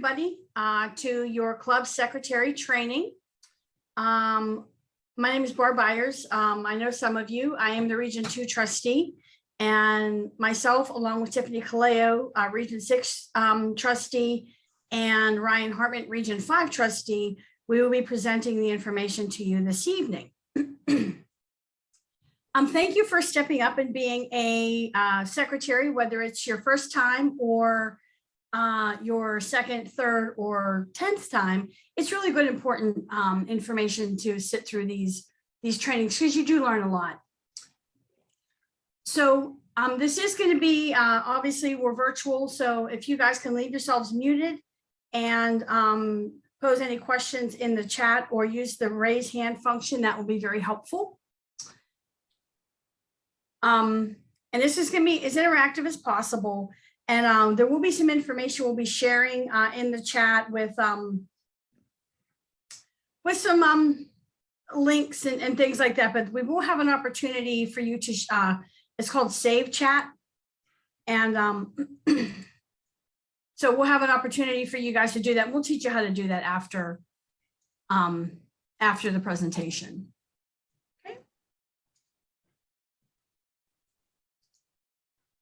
everybody to your club secretary training. My name is Barb Byers. I know some of you. I am the Region 2 trustee, and myself, along with Tiffany Kaleo, Region 6 trustee, and Ryan Hartman, Region 5 trustee, we will be presenting the information to you this evening. Thank you for stepping up and being a secretary, whether it's your first time or your second, third, or 10th time. It's really good, important information to sit through these trainings, because you do learn a lot. So this is going to be, obviously we're virtual, so if you guys can leave yourselves muted and pose any questions in the chat or use the raise hand function, that will be very helpful. And this is going to be as interactive as possible. And there will be some information we'll be sharing in the chat with some links and things like that. But we will have an opportunity for you to, it's called Save Chat. And so we'll have an opportunity for you guys to do that. We'll teach you how to do that after the presentation.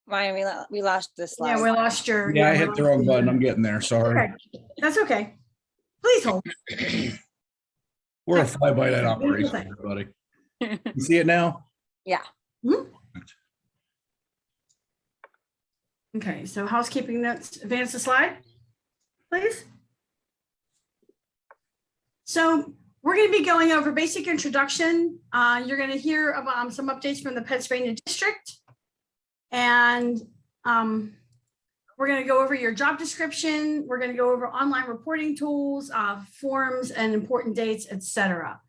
Ryan, we lost this slide. Yeah, we lost your. Yeah, I hit the wrong button. I'm getting there. Sorry. Okay, that's okay. Please hold. We're a fly-by-night operation, everybody. You see it now? Yeah. Mm-hmm. Okay, so housekeeping notes, advance the slide, please. So we're going to be going over basic introduction. You're going to hear about some updates from the Pennsylvania district. And we're going to go over your job description. We're going to go over online reporting tools, forms, and important dates, etc.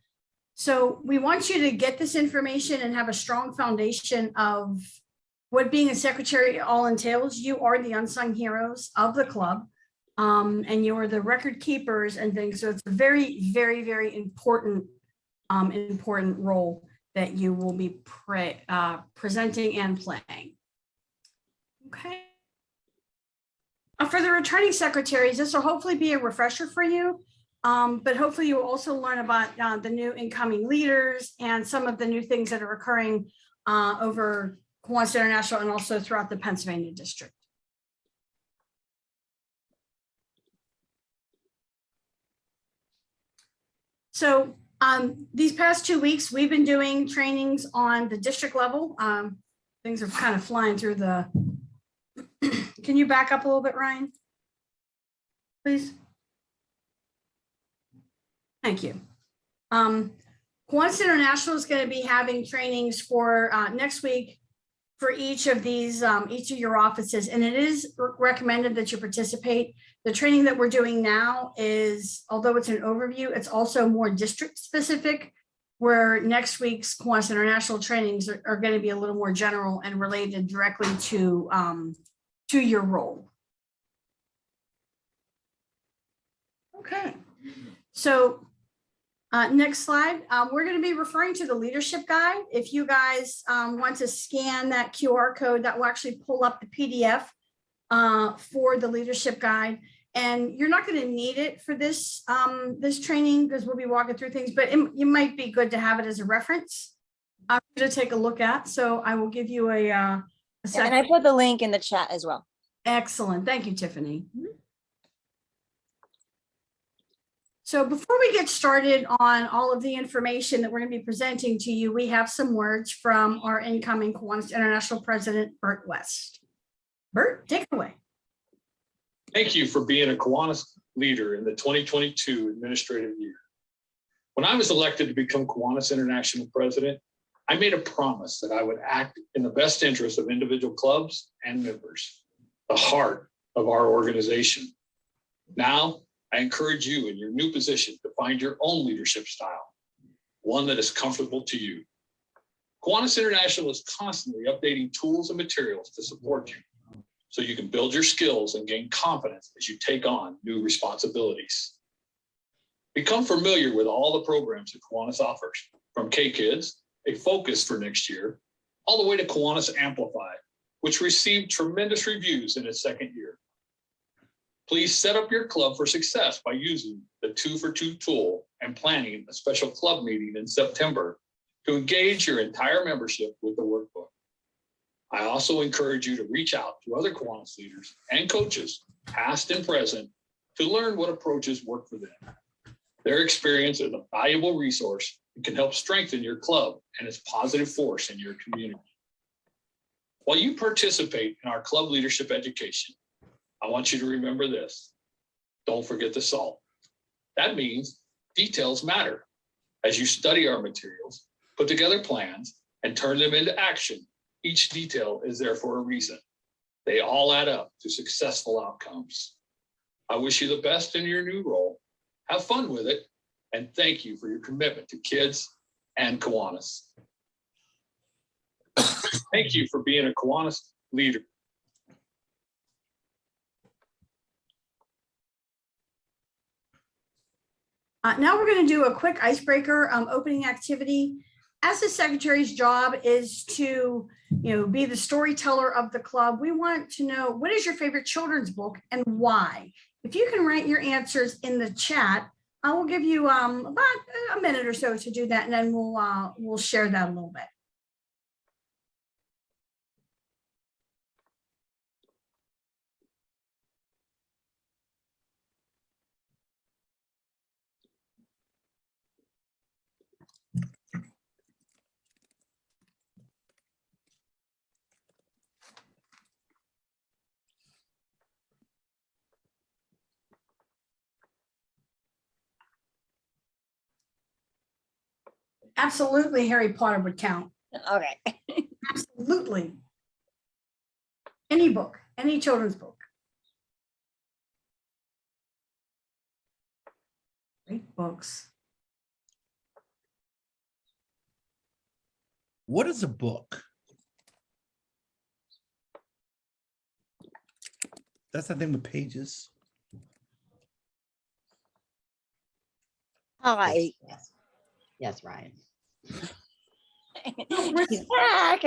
So we want you to get this information and have a strong foundation of what being a secretary all entails. You are the unsung heroes of the club, and you are the record keepers and things. So it's a very, very, very important role that you will be presenting and playing. Okay. For the returning secretaries, this will hopefully be a refresher for you, but hopefully you will also learn about the new incoming leaders and some of the new things that are occurring over Kiwanis International and also throughout the Pennsylvania district. So these past 2 weeks, we've been doing trainings on the district level. Things are kind of flying through the. Can you back up a little bit, Ryan? Please. Thank you. Kiwanis International is going to be having trainings for next week for each of these, each of your offices, and it is recommended that you participate. The training that we're doing now is, although it's an overview, it's also more district specific, where next week's Kiwanis International trainings are going to be a little more general and related directly to your role. Okay, so next slide. We're going to be referring to the leadership guide. If you guys want to scan that QR code, that will actually pull up the PDF for the leadership guide. And you're not going to need it for this this training because we'll be walking through things, but it might be good to have it as a reference to take a look at. So I will give you a second. And I put the link in the chat as well. Excellent. Thank you, Tiffany. So before we get started on all of the information that we're going to be presenting to you, we have some words from our incoming Kiwanis International President, Bert West. Bert, take it away. Thank you for being a Kiwanis leader in the 2022 administrative year. When I was elected to become Kiwanis International President, I made a promise that I would act in the best interest of individual clubs and members, the heart of our organization. Now, I encourage you in your new position to find your own leadership style, one that is comfortable to you. Kiwanis International is constantly updating tools and materials to support you, so you can build your skills and gain confidence as you take on new responsibilities. Become familiar with all the programs that Kiwanis offers, from K-Kids, a focus for next year, all the way to Kiwanis Amplify, which received tremendous reviews in its second year. Please set up your club for success by using the 2-for-2 tool and planning a special club meeting in September to engage your entire membership with the workbook. I also encourage you to reach out to other Kiwanis leaders and coaches, past and present, to learn what approaches work for them. Their experience is a valuable resource and can help strengthen your club and its positive force in your community. While you participate in our club leadership education, I want you to remember this. Don't forget the SALT. That means details matter. As you study our materials, put together plans, and turn them into action, each detail is there for a reason. They all add up to successful outcomes. I wish you the best in your new role. Have fun with it, and thank you for your commitment to kids and Kiwanis. Thank you for being a Kiwanis leader. Now we're going to do a quick icebreaker opening activity. As the secretary's job is to, be the storyteller of the club, we want to know, what is your favorite children's book and why? If you can write your answers in the chat, I will give you about a minute or so to do that, and then we'll share that a little bit. Absolutely, Harry Potter would count. Okay. Absolutely. Any book, any children's book. Great books. What is a book? That's the thing with pages. Hi. Yes. Yes, Ryan. He's back.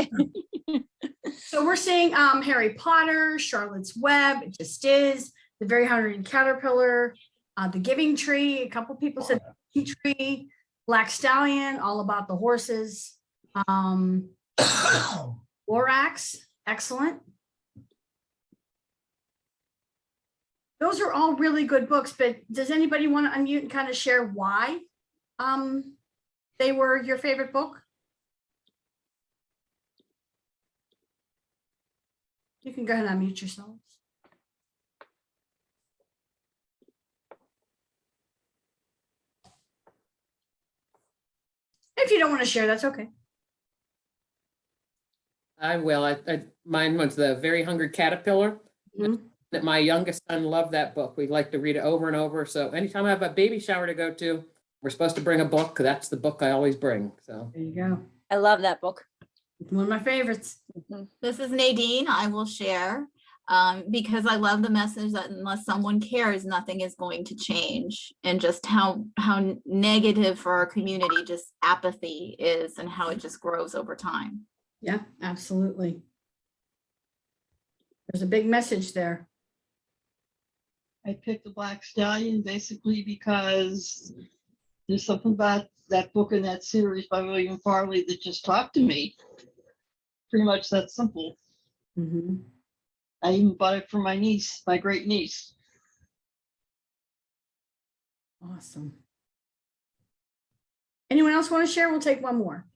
So we're seeing Harry Potter, Charlotte's Web, It Just Is, The Very Hungry Caterpillar, The Giving Tree. A couple people said Tea Tree, Black Stallion, All About the Horses. Lorax, excellent. Those are all really good books, but does anybody want to unmute and kind of share why they were your favorite book? You can go ahead and unmute yourselves. If you don't want to share, that's okay. I will. Mine was The Very Hungry Caterpillar. Mhm. That my youngest son loved that book. We like to read it over and over. So anytime I have a baby shower to go to, we're supposed to bring a book. That's the book I always bring. So There you go. I love that book. It's one of my favorites. This is Nadine. I will share because I love the message that unless someone cares, nothing is going to change, and just how negative for our community just apathy is and how it just grows over time. Yeah, absolutely. There's a big message there. I picked the Black Stallion basically because there's something about that book and that series by William Farley that just talked to me. Pretty much that simple. Mhm. I even bought it for my niece, my great niece. Awesome. Anyone else want to share? We'll take one more.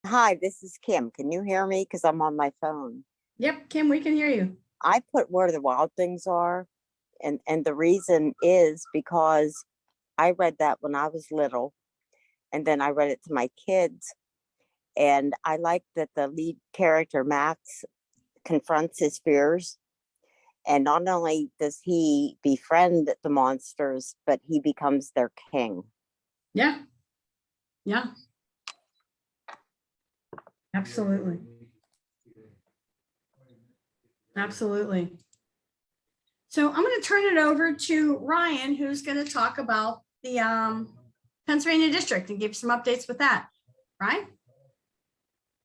Hi, this is Kim. Can you hear me? Because I'm on my phone. Yep, Kim, we can hear you. I put Where the Wild Things Are. And the reason is because I read that when I was little. And then I read it to my kids. And I like that the lead character, Max, confronts his fears. And not only does he befriend the monsters, but he becomes their king. Yeah. Yeah. Absolutely. Absolutely. So I'm going to turn it over to Ryan, who's going to talk about the Pennsylvania District and give some updates with that. Ryan?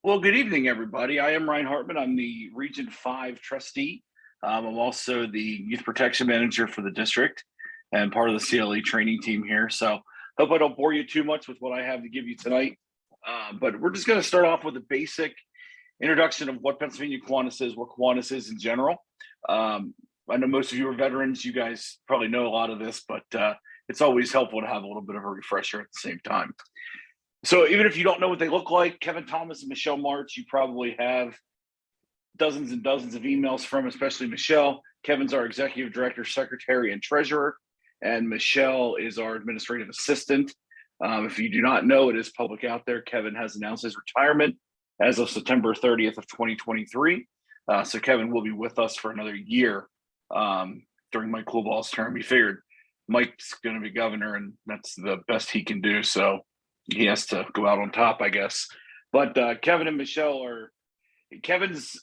Well, good evening, everybody. I am Ryan Hartman. I'm the Region 5 trustee I'm also the youth protection manager for the district and part of the CLE training team here. So hope I don't bore you too much with what I have to give you tonight. But we're just going to start off with a basic introduction of what Pennsylvania Kiwanis is, what Kiwanis is in general. I know most of you are veterans. You guys probably know a lot of this, but it's always helpful to have a little bit of a refresher at the same time. So even if you don't know what they look like, Kevin Thomas and Michelle March, you probably have dozens and dozens of emails from, especially Michelle. Kevin's our executive director, secretary, and treasurer, and Michelle is our administrative assistant. If you do not know, it is public out there. Kevin has announced his retirement as of September 30th of 2023. So Kevin will be with us for another year during Mike Klooball's term. He figured Mike's going to be governor, and that's the best he can do. So he has to go out on top, I guess. But Kevin and Michelle Kevin's,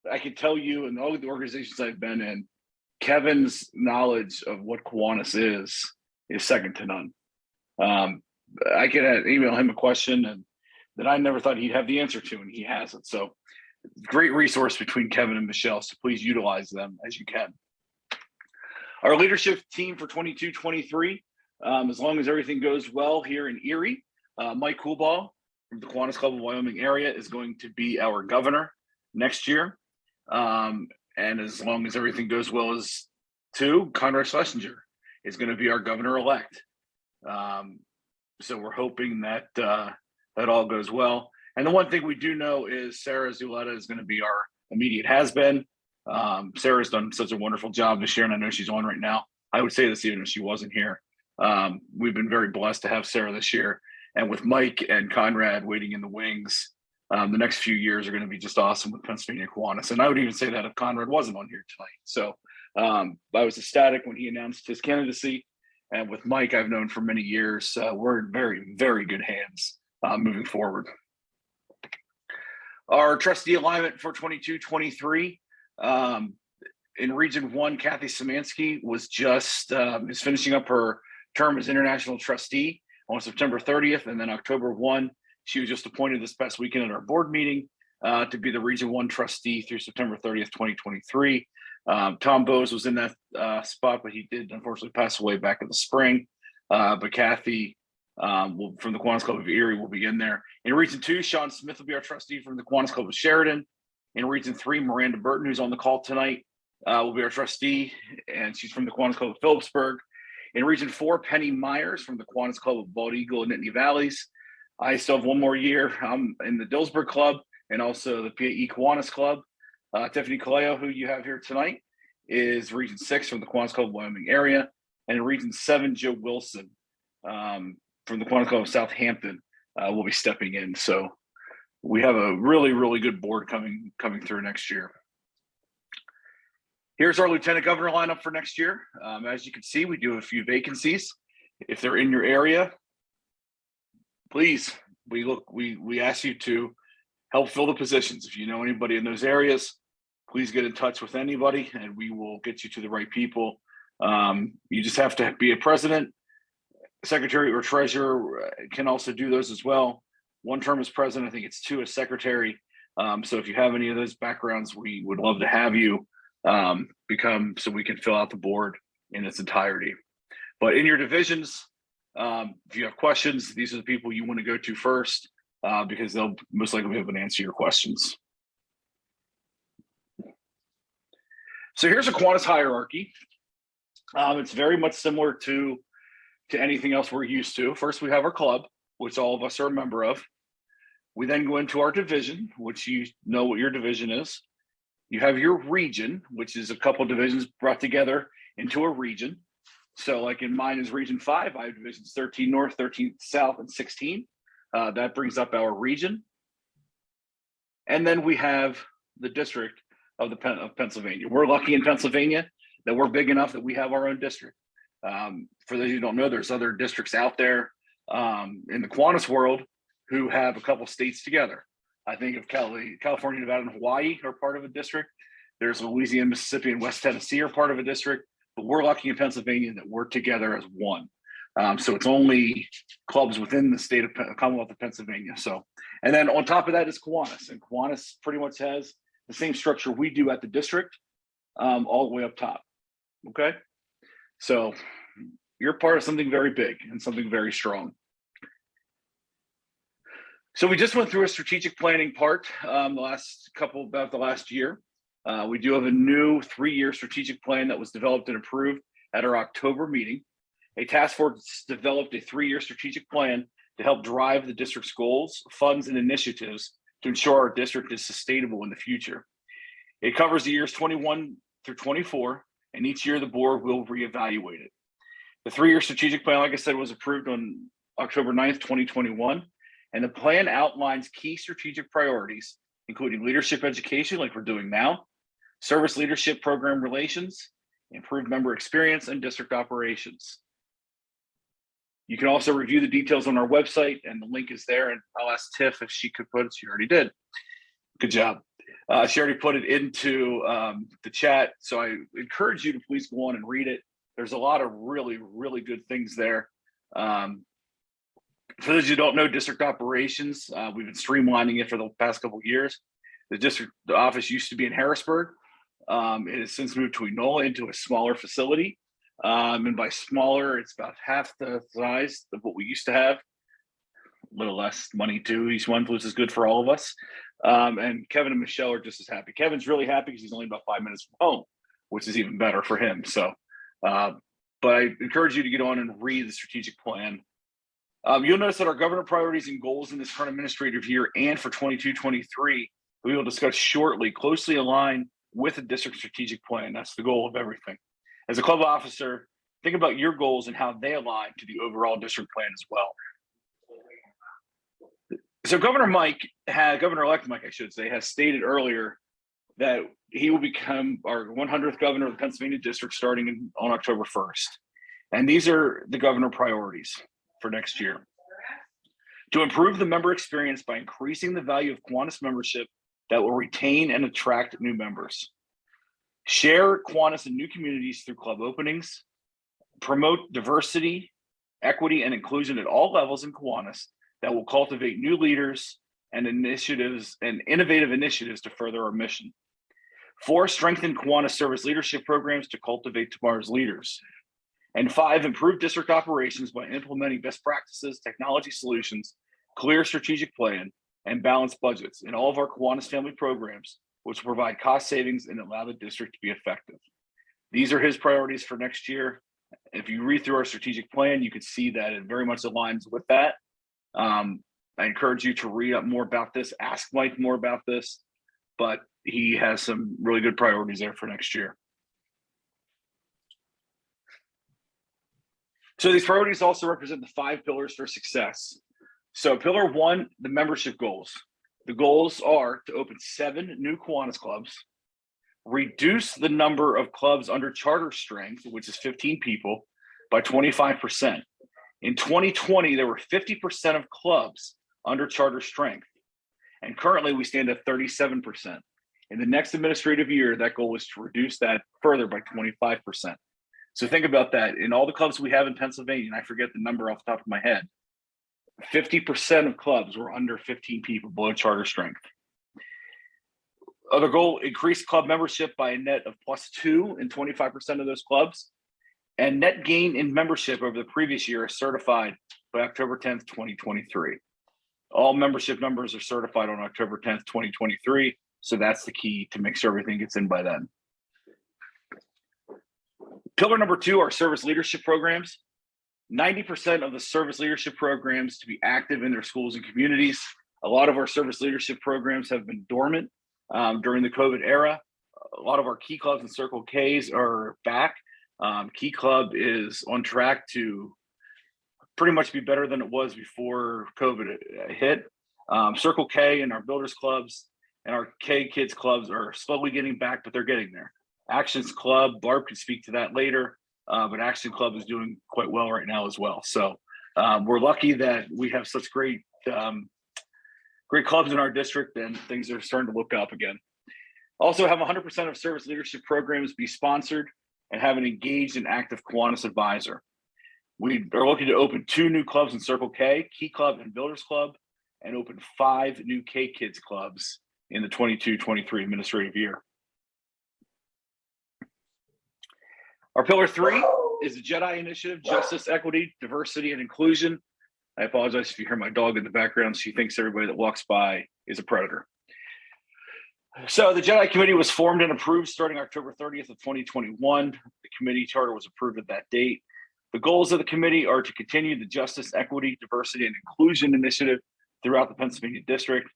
I can tell you, in all the organizations I've been in, Kevin's knowledge of what Kiwanis is second to none. I could email him a question and that I never thought he'd have the answer to, and he has it. So great resource between Kevin and Michelle. So please utilize them as you can. Our leadership team for 22-23, as long as everything goes well here in Erie, Mike Klooball from the Kiwanis Club of Wyoming area is going to be our governor next year. And as long as everything goes well as to Conrad Schlesinger is going to be our governor-elect. So we're hoping that that all goes well. And the one thing we do know is Sarah Zuleta is going to be our immediate has-been. Sarah's done such a wonderful job this year, and I know she's on right now. I would say this even if she wasn't here. We've been very blessed to have Sarah this year. And with Mike and Conrad waiting in the wings, the next few years are going to be just awesome with Pennsylvania Kiwanis. And I would even say that if Conrad wasn't on here tonight. So I was ecstatic when he announced his candidacy. And with Mike, I've known for many years. We're in very, very good hands moving forward. Our trustee alignment for 22-23. In Region 1, Kathy Szymanski was just is finishing up her term as international trustee on September 30th. And then October 1, she was just appointed this past weekend at our board meeting to be the Region 1 trustee through September 30th, 2023. Tom Bowes was in that spot, but he did unfortunately pass away back in the spring. But Kathy from the Kiwanis Club of Erie will be in there. In Region 2, Sean Smith will be our trustee from the Kiwanis Club of Sheridan. In Region 3, Miranda Burton, who's on the call tonight, will be our trustee, and she's from the Kiwanis Club of Phillipsburg. In Region 4, Penny Myers from the Kiwanis Club of Bald Eagle and Nittany Valleys. I still have one more year. I'm in the Dillsburg Club and also the PAE Kiwanis Club. Tiffany Kaleo, who you have here tonight, is Region 6 from the Kiwanis Club of Wyoming area. And in Region 7, Joe Wilson from the Kiwanis Club of Southampton will be stepping in. So we have a really, really good board coming through next year. Here's our lieutenant governor lineup for next year. As you can see, we do have a few vacancies. If they're in your area, please, we ask you to help fill the positions. If you know anybody in those areas, please get in touch with anybody and we will get you to the right people. You just have to be a president, secretary, or treasurer can also do those as well. One term as president, I think it's 2 as secretary. So if you have any of those backgrounds, we would love to have you become, so we can fill out the board in its entirety. But in your divisions, if you have questions, these are the people you want to go to first because they'll most likely be able to answer your questions. So here's a Kiwanis hierarchy. It's very much similar to anything else we're used to. First, we have our club, which all of us are a member of. We then go into our division, which you know what your division is. You have your region, which is a couple divisions brought together into a region. So like in mine is Region 5, I have divisions 13 North, 13 South, and 16. That brings up our region. And then we have the district of Pennsylvania. We're lucky in Pennsylvania that we're big enough that we have our own district. For those who don't know, there's other districts out there in the Kiwanis world who have a couple states together. I think of California, Nevada, and Hawaii are part of a district. There's Louisiana, Mississippi, and West Tennessee are part of a district, but we're lucky in Pennsylvania that we're together as one. So it's only clubs within the state of Commonwealth of Pennsylvania. So, and then on top of that is Kiwanis, and Kiwanis pretty much has the same structure we do at the district. all the way up top. Okay. So you're part of something very big and something very strong. So we just went through a strategic planning part about the last year. We do have a new 3-year strategic plan that was developed and approved at our October meeting. A task force developed a 3-year strategic plan to help drive the district's goals, funds, and initiatives to ensure our district is sustainable in the future. It covers the years 21 through 24, and each year the board will reevaluate it. The 3-year strategic plan, like I said, was approved on October 9th, 2021. And the plan outlines key strategic priorities, including leadership education, like we're doing now, service leadership program relations, improved member experience, and district operations. You can also review the details on our website, and the link is there. And I'll ask Tiff if she could put it. She already did. Good job. She already put it into the chat. So I encourage you to please go on and read it. There's a lot of really, really good things there. For those who don't know, district operations, we've been streamlining it for the past couple of years. The office used to be in Harrisburg. It has since moved to Enola into a smaller facility. And by smaller, it's about half the size of what we used to have. A little less money too each month, which is good for all of us. And Kevin and Michelle are just as happy. Kevin's really happy because he's only about 5 minutes from home, which is even better for him. So, but I encourage you to get on and read the strategic plan. You'll notice that our governor priorities and goals in this current administrative year and for 22-23, we will discuss shortly, closely align with the district strategic plan. That's the goal of everything. As a club officer, think about your goals and how they align to the overall district plan as well. So Governor-elect Mike, I should say, has stated earlier that he will become our 100th governor of the Pennsylvania district starting on October 1st. And these are the governor priorities for next year. To improve the member experience by increasing the value of Kiwanis membership that will retain and attract new members. Share Kiwanis in new communities through club openings. Promote diversity, equity, and inclusion at all levels in Kiwanis that will cultivate new leaders and initiatives and innovative initiatives to further our mission. 4, strengthen Kiwanis service leadership programs to cultivate tomorrow's leaders. And 5, improve district operations by implementing best practices, technology solutions, clear strategic plan, and balanced budgets in all of our Kiwanis family programs, which will provide cost savings and allow the district to be effective. These are his priorities for next year. If you read through our strategic plan, you can see that it very much aligns with that. I encourage you to read up more about this, ask Mike more about this, but he has some really good priorities there for next year. So these priorities also represent the 5 pillars for success. So pillar 1, the membership goals. The goals are to open 7 new Kiwanis clubs, reduce the number of clubs under charter strength, which is 15 people, by 25%. In 2020, there were 50% of clubs under charter strength, and currently we stand at 37%. In the next administrative year, that goal is to reduce that further by 25%. So think about that. In all the clubs we have in Pennsylvania, and I forget the number off the top of my head, 50% of clubs were under 15 people below charter strength. Other goal, increase club membership by a net of +2 in 25% of those clubs. And net gain in membership over the previous year is certified by October 10th, 2023. All membership numbers are certified on October 10th, 2023. So that's the key to make sure everything gets in by then. Pillar number 2 are service leadership programs. 90% of the service leadership programs to be active in their schools and communities. A lot of our service leadership programs have been dormant during the COVID era. A lot of our Key Clubs and Circle Ks are back. Key Club is on track to pretty much be better than it was before COVID hit. Circle K and our Builders Clubs and our K Kids Clubs are slowly getting back, but they're getting there. Actions Club, Barb could speak to that later, but Action Club is doing quite well right now as well. So we're lucky that we have such great clubs in our district, and things are starting to look up again. Also have 100% of service leadership programs be sponsored and have an engaged and active Kiwanis advisor. We are looking to open 2 new clubs in Circle K, Key Club and Builders Club, and open 5 new K Kids clubs in the 22-23 administrative year. Our pillar 3 is the JEDI initiative, justice, equity, diversity, and inclusion. I apologize if you hear my dog in the background. She thinks everybody that walks by is a predator. So the JEDI committee was formed and approved starting October 30th of 2021. The committee charter was approved at that date. The goals of the committee are to continue the justice, equity, diversity, and inclusion initiative throughout the Pennsylvania district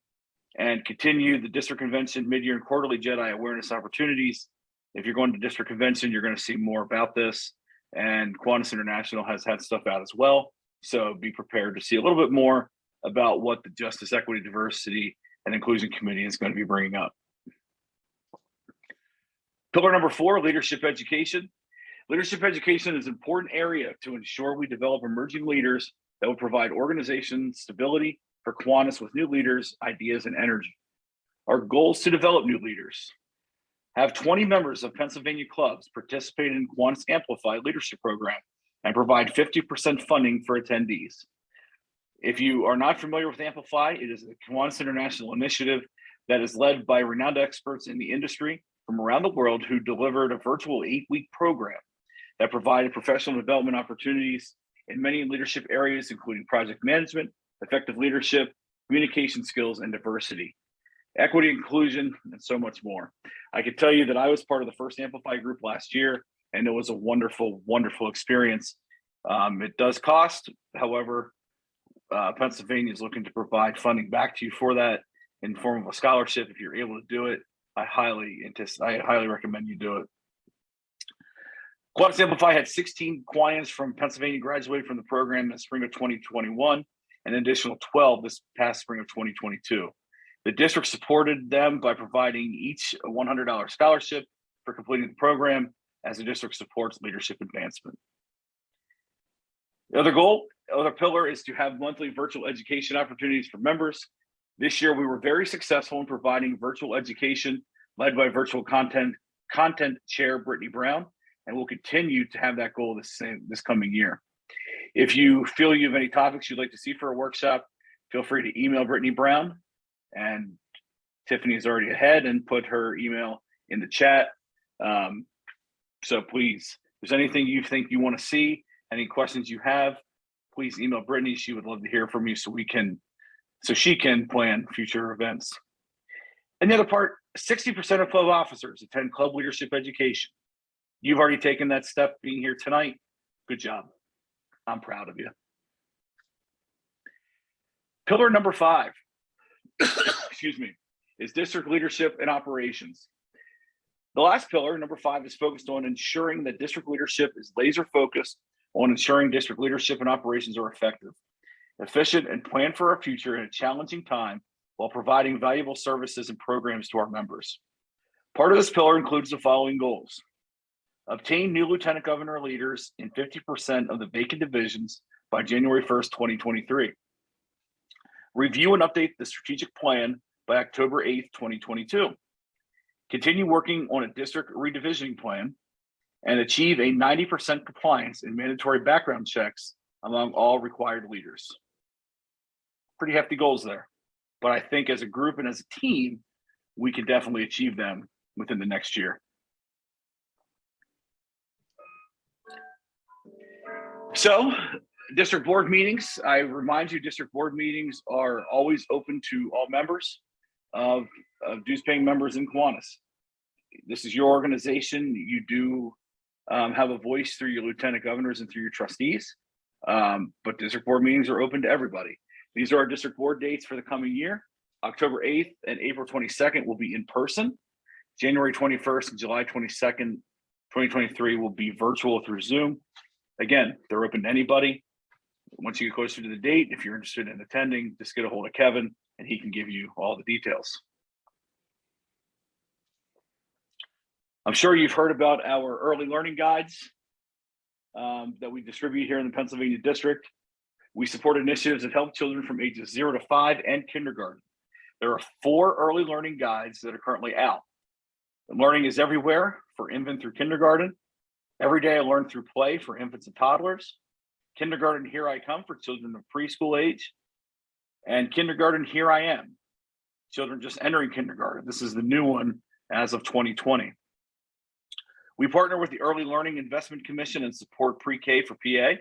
and continue the district convention, mid-year and quarterly JEDI awareness opportunities. If you're going to district convention, you're going to see more about this. And Kiwanis International has had stuff out as well. So be prepared to see a little bit more about what the Justice, Equity, Diversity, and Inclusion Committee is going to be bringing up. Pillar number 4, leadership education. Leadership education is an important area to ensure we develop emerging leaders that will provide organization stability for Kiwanis with new leaders, ideas, and energy. Our goal is to develop new leaders. Have 20 members of Pennsylvania clubs participate in Kiwanis Amplify leadership program and provide 50% funding for attendees. If you are not familiar with Amplify, it is a Kiwanis International initiative that is led by renowned experts in the industry from around the world who delivered a virtual 8-week program that provided professional development opportunities in many leadership areas, including project management, effective leadership, communication skills, and diversity, equity, inclusion, and so much more. I can tell you that I was part of the first Amplify group last year, and it was a wonderful, wonderful experience. It does cost, however, Pennsylvania is looking to provide funding back to you for that in form of a scholarship. If you're able to do it, I highly recommend you do it. Kiwanis Amplify had 16 Kiwanis from Pennsylvania graduated from the program in the spring of 2021, and an additional 12 this past spring of 2022. The district supported them by providing each a $100 scholarship for completing the program as the district supports leadership advancement. The other pillar is to have monthly virtual education opportunities for members. This year, we were very successful in providing virtual education led by virtual content chair Brittany Brown, and we'll continue to have that goal this coming year. If you feel you have any topics you'd like to see for a workshop, feel free to email Brittany Brown, and Tiffany is already ahead and put her email in the chat. So please, if there's anything you think you want to see, any questions you have, please email Brittany. She would love to hear from you so she can plan future events. And the other part, 60% of club officers attend club leadership education. You've already taken that step being here tonight. Good job. I'm proud of you. Pillar number 5, excuse me, is district leadership and operations. The last pillar, number 5, is focused on ensuring that district leadership is laser focused on ensuring district leadership and operations are effective, efficient, and plan for our future in a challenging time while providing valuable services and programs to our members. Part of this pillar includes the following goals: obtain new lieutenant governor leaders in 50% of the vacant divisions by January 1st, 2023. Review and update the strategic plan by October 8th, 2022. Continue working on a district redivisioning plan and achieve a 90% compliance in mandatory background checks among all required leaders. Pretty hefty goals there, but I think as a group and as a team, we can definitely achieve them within the next year. So, district board meetings, I remind you, district board meetings are always open to all members of dues paying members in Kiwanis. This is your organization. You do have a voice through your lieutenant governors and through your trustees, but district board meetings are open to everybody. These are our district board dates for the coming year. October 8th and April 22nd will be in person. January 21st and July 22nd, 2023 will be virtual through Zoom. Again, they're open to anybody. Once you get closer to the date, if you're interested in attending, just get a hold of Kevin and he can give you all the details. I'm sure you've heard about our early learning guides that we distribute here in the Pennsylvania district. We support initiatives that help children from ages 0 to 5 and kindergarten. There are 4 early learning guides that are currently out. The Learning is Everywhere for infant through kindergarten. Every Day I Learn Through Play for infants and toddlers. Kindergarten Here I Come for children of preschool age. And Kindergarten Here I Am, children just entering kindergarten. This is the new one as of 2020. We partner with the Early Learning Investment Commission and support pre-K for PA.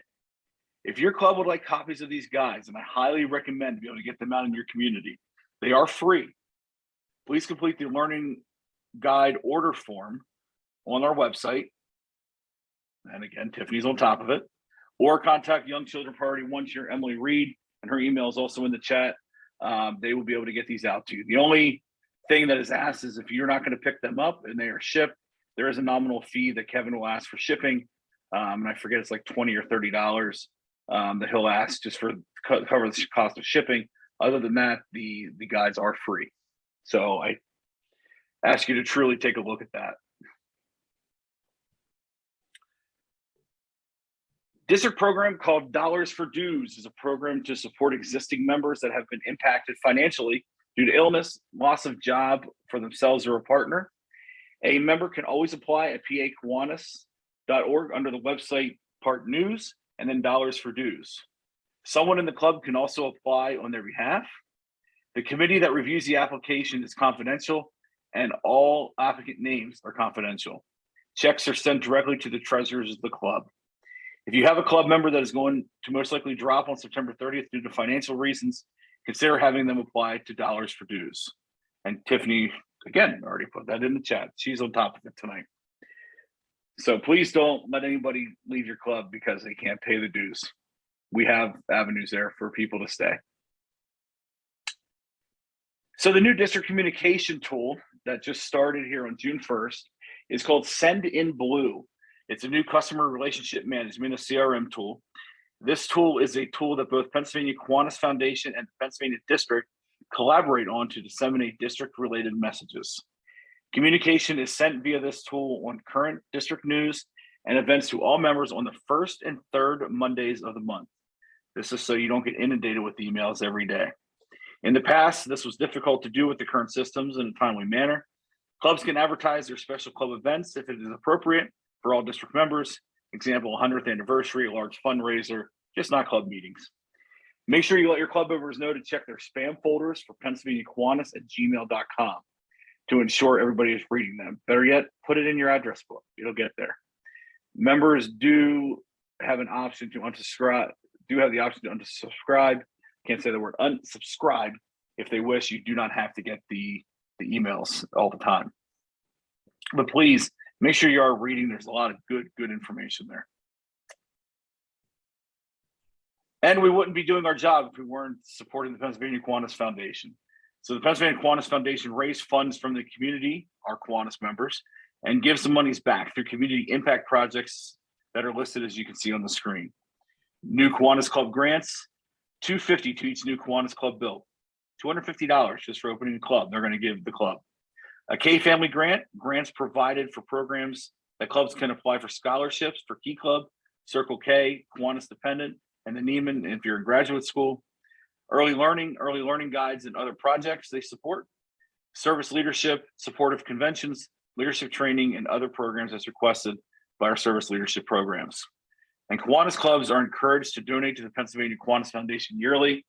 If your club would like copies of these guides, and I highly recommend to be able to get them out in your community, they are free. Please complete the learning guide order form on our website. And again, Tiffany's on top of it. Or contact Young Children Priority 1 Chair Emily Reed, and her email is also in the chat. They will be able to get these out to you. The only thing that is asked is if you're not going to pick them up and they are shipped, there is a nominal fee that Kevin will ask for shipping. And I forget, it's like $20 or $30 that he'll ask just for cover the cost of shipping. Other than that, the guides are free. So I ask you to truly take a look at that. District program called Dollars for Dues is a program to support existing members that have been impacted financially due to illness, loss of job for themselves or a partner. A member can always apply at pakiwanis.org under the website part news and then Dollars for Dues. Someone in the club can also apply on their behalf. The committee that reviews the application is confidential and all applicant names are confidential. Checks are sent directly to the treasurers of the club. If you have a club member that is going to most likely drop on September 30th due to financial reasons, consider having them apply to Dollars for Dues. And Tiffany, again, already put that in the chat. She's on top of it tonight. So please don't let anybody leave your club because they can't pay the dues. We have avenues there for people to stay. So the new district communication tool that just started here on June 1st is called Send in Blue. It's a new customer relationship management, a CRM tool. This tool is a tool that both Pennsylvania Kiwanis Foundation and the Pennsylvania District collaborate on to disseminate district-related messages. Communication is sent via this tool on current district news and events to all members on the first and third Mondays of the month. This is so you don't get inundated with emails every day. In the past, this was difficult to do with the current systems in a timely manner. Clubs can advertise their special club events if it is appropriate for all district members. Example, 100th anniversary, a large fundraiser, just not club meetings. Make sure you let your club members know to check their spam folders for PennsylvaniaKiwanis@gmail.com to ensure everybody is reading them. Better yet, put it in your address book. It'll get there. Members do have an option to unsubscribe, Can't say the word unsubscribe. If they wish, you do not have to get the emails all the time. But please make sure you are reading. There's a lot of good information there. And we wouldn't be doing our job if we weren't supporting the Pennsylvania Kiwanis Foundation. So the Pennsylvania Kiwanis Foundation raised funds from the community, our Kiwanis members, and gives the monies back through community impact projects that are listed as you can see on the screen. New Kiwanis Club grants, $250 to each new Kiwanis Club built, $250 just for opening a club. They're going to give the club. A K Family grant, grants provided for programs that clubs can apply for scholarships for Key Club, Circle K, Kiwanis Dependent, and the Neiman if you're in graduate school. Early learning guides and other projects they support. Service leadership, supportive conventions, leadership training, and other programs as requested by our service leadership programs. And Kiwanis clubs are encouraged to donate to the Pennsylvania Kiwanis Foundation yearly.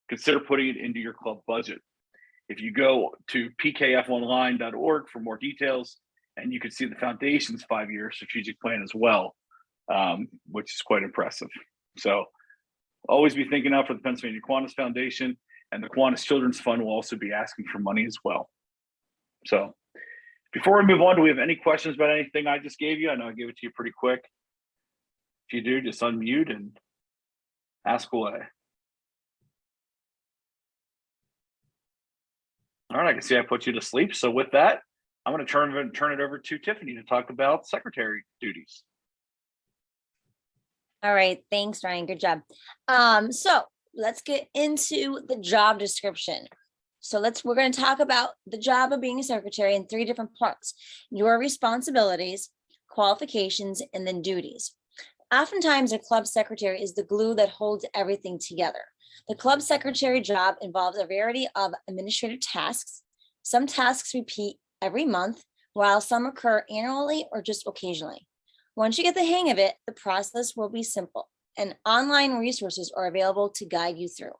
Consider putting it into your club budget. If you go to pkfonline.org for more details, and you can see the foundation's 5-year strategic plan as well, which is quite impressive. So always be thinking out for the Pennsylvania Kiwanis Foundation, and the Kiwanis Children's Fund will also be asking for money as well. So before we move on, do we have any questions about anything I just gave you? I know I gave it to you pretty quick. If you do, just unmute and ask away. All right, I can see I put you to sleep. So with that, I'm going to turn it over to Tiffany to talk about secretary duties. All right, thanks, Ryan. Good job. So let's get into the job description. So we're going to talk about the job of being a secretary in 3 different parts: your responsibilities, qualifications, and then duties. Oftentimes, a club secretary is the glue that holds everything together. The club secretary job involves a variety of administrative tasks. Some tasks repeat every month, while some occur annually or just occasionally. Once you get the hang of it, the process will be simple, and online resources are available to guide you through.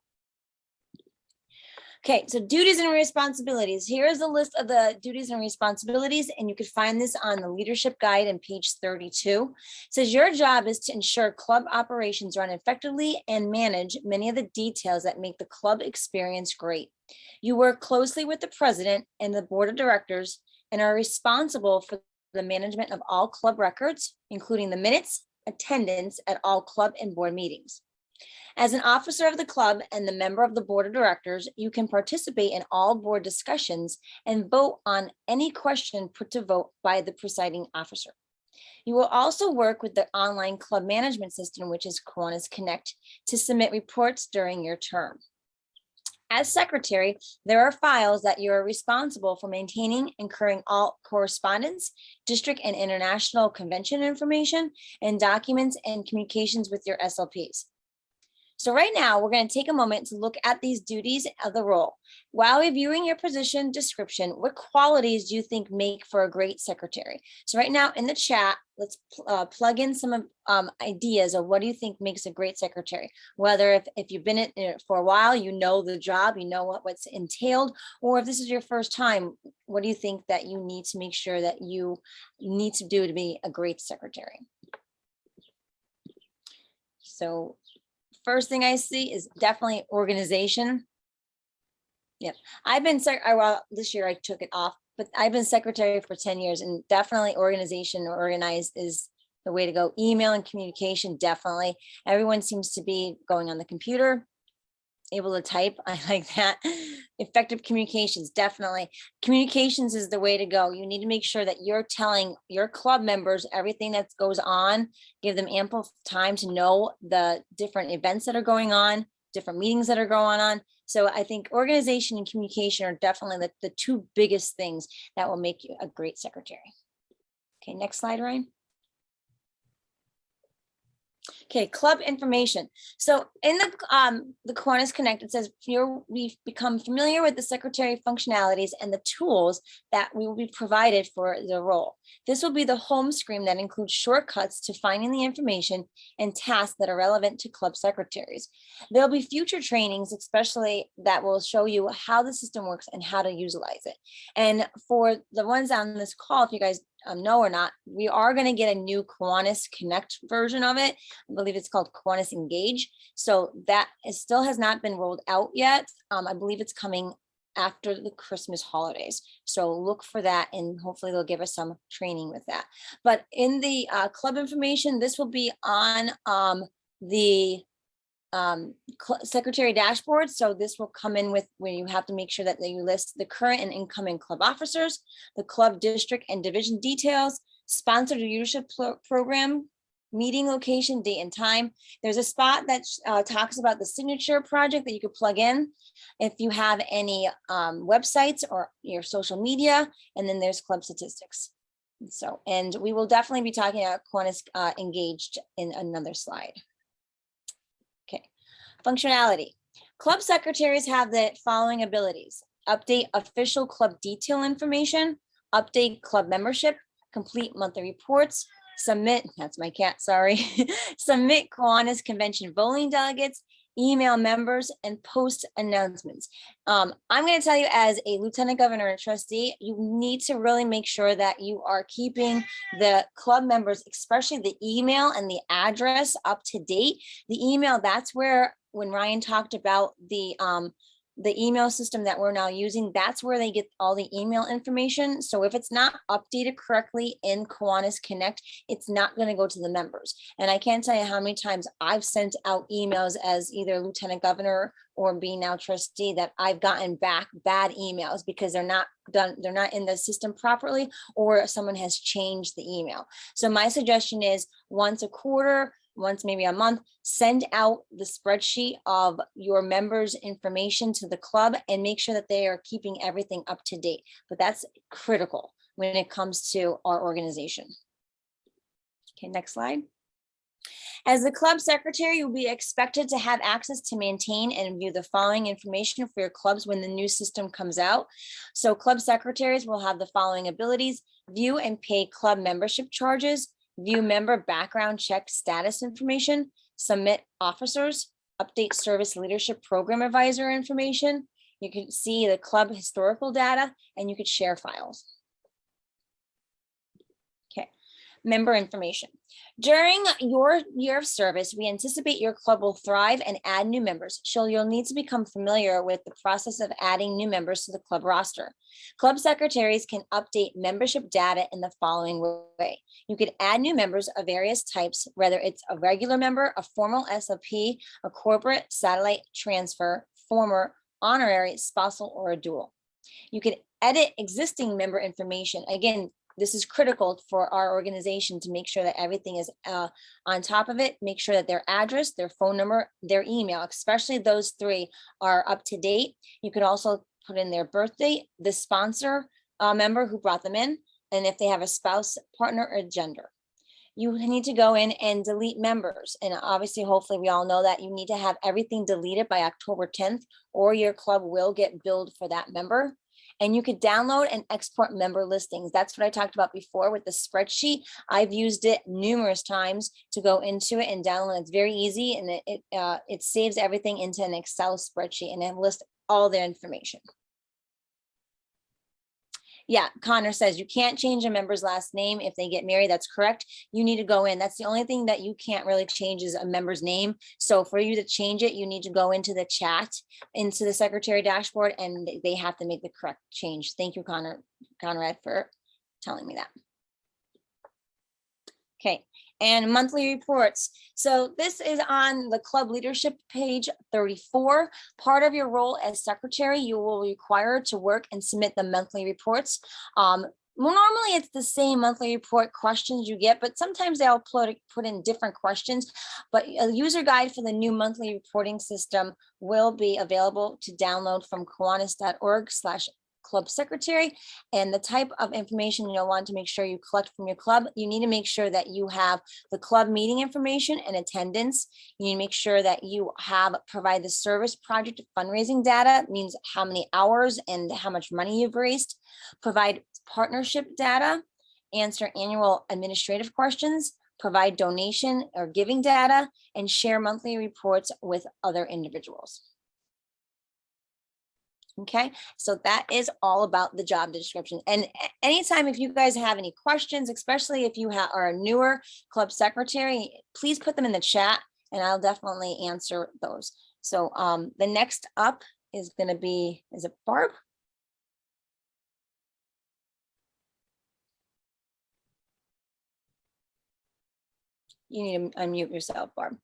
Okay, so duties and responsibilities. Here is a list of the duties and responsibilities, and you can find this on the leadership guide on page 32. It says your job is to ensure club operations run effectively and manage many of the details that make the club experience great. You work closely with the president and the board of directors and are responsible for the management of all club records, including the minutes, attendance at all club and board meetings. As an officer of the club and the member of the board of directors, you can participate in all board discussions and vote on any question put to vote by the presiding officer. You will also work with the online club management system, which is Kiwanis Connect, to submit reports during your term. As secretary, there are files that you are responsible for maintaining, incurring all correspondence, district and international convention information, and documents and communications with your SLPs. So right now, we're going to take a moment to look at these duties of the role. While reviewing your position description, what qualities do you think make for a great secretary? So right now in the chat, let's plug in some ideas of what do you think makes a great secretary? Whether if you've been in it for a while, you know the job, you know what's entailed, or if this is your first time, what do you think that you need to make sure that you need to do to be a great secretary? So first thing I see is definitely organization. Yep, I've been well, this year I took it off, but I've been secretary for 10 years, and definitely organization or organized is the way to go. Email and communication, definitely. Everyone seems to be going on the computer, able to type. I like that. Effective communications, definitely. Communications is the way to go. You need to make sure that you're telling your club members everything that goes on, give them ample time to know the different events that are going on, different meetings that are going on. So I think organization and communication are definitely the two biggest things that will make you a great secretary. Okay, next slide, Ryan. Okay, club information. So in the Kiwanis Connect, it says we've become familiar with the secretary functionalities and the tools that we will be provided for the role. This will be the home screen that includes shortcuts to finding the information and tasks that are relevant to club secretaries. There'll be future trainings, especially that will show you how the system works and how to utilize it. And for the ones on this call, if you guys know or not, we are going to get a new Kiwanis Connect version of it. I believe it's called Kiwanis Engage. So that still has not been rolled out yet. I believe it's coming after the Christmas holidays. So look for that, and hopefully they'll give us some training with that. But in the club information, this will be on the secretary dashboard. So this will come in with when you have to make sure that you list the current and incoming club officers, the club district and division details, sponsored leadership program, meeting location, date and time. There's a spot that talks about the signature project that you could plug in if you have any websites or your social media, and then there's club statistics. So, and we will definitely be talking about Kiwanis Engaged in another slide. Okay, functionality. Club secretaries have the following abilities: update official club detail information, update club membership, complete monthly reports, submit, that's my cat, sorry, submit Kiwanis Convention voting delegates, email members, and post announcements. I'm going to tell you, as a lieutenant governor and trustee, you need to really make sure that you are keeping the club members, especially the email and the address, up to date. The email, that's where, when Ryan talked about the email system that we're now using, that's where they get all the email information. So if it's not updated correctly in Kiwanis Connect, it's not going to go to the members. And I can't tell you how many times I've sent out emails as either lieutenant governor or being now trustee that I've gotten back bad emails because they're not done, they're not in the system properly, or someone has changed the email. So my suggestion is once a quarter, once maybe a month, send out the spreadsheet of your members' information to the club and make sure that they are keeping everything up to date. But that's critical when it comes to our organization. Okay, next slide. As the club secretary, you'll be expected to have access to maintain and view the following information for your clubs when the new system comes out. So club secretaries will have the following abilities: view and pay club membership charges, view member background check status information, submit officers, update service leadership program advisor information, You can see the club historical data, and you could share files. Okay, member information. During your year of service, we anticipate your club will thrive and add new members. So you'll need to become familiar with the process of adding new members to the club roster. Club secretaries can update membership data in the following way. You could add new members of various types, whether it's a regular member, a formal SOP, a corporate, satellite, transfer, former, honorary, spousal, or a dual. You could edit existing member information. Again, this is critical for our organization to make sure that everything is on top of it. Make sure that their address, their phone number, their email, especially those three, are up to date. You could also put in their birth date, the sponsor member who brought them in, and if they have a spouse, partner, or gender. You need to go in and delete members. And obviously, hopefully we all know that you need to have everything deleted by October 10th, or your club will get billed for that member. And you could download and export member listings. That's what I talked about before with the spreadsheet. I've used it numerous times to go into it and download. It's very easy, and it saves everything into an Excel spreadsheet, and it lists all their information. Yeah, Connor says you can't change a member's last name if they get married. That's correct. You need to go in. That's the only thing that you can't really change is a member's name. So for you to change it, you need to go into the chat, into the secretary dashboard, and they have to make the correct change. Thank you, Conrad, for telling me that. Okay, and monthly reports. So this is on the club leadership page 34. Part of your role as secretary, you will be required to work and submit the monthly reports. Well, normally it's the same monthly report questions you get, but sometimes they'll put in different questions. But a user guide for the new monthly reporting system will be available to download from Kiwanis.org/club secretary. And the type of information you'll want to make sure you collect from your club, you need to make sure that you have the club meeting information and attendance. You need to make sure that you provide the service project fundraising data, means how many hours and how much money you've raised, provide partnership data, answer annual administrative questions, provide donation or giving data, and share monthly reports with other individuals. Okay, so that is all about the job description. And anytime if you guys have any questions, especially if you are a newer club secretary, please put them in the chat and I'll definitely answer those. So the next up is going to be, is it Barb? You need to unmute yourself, Barb.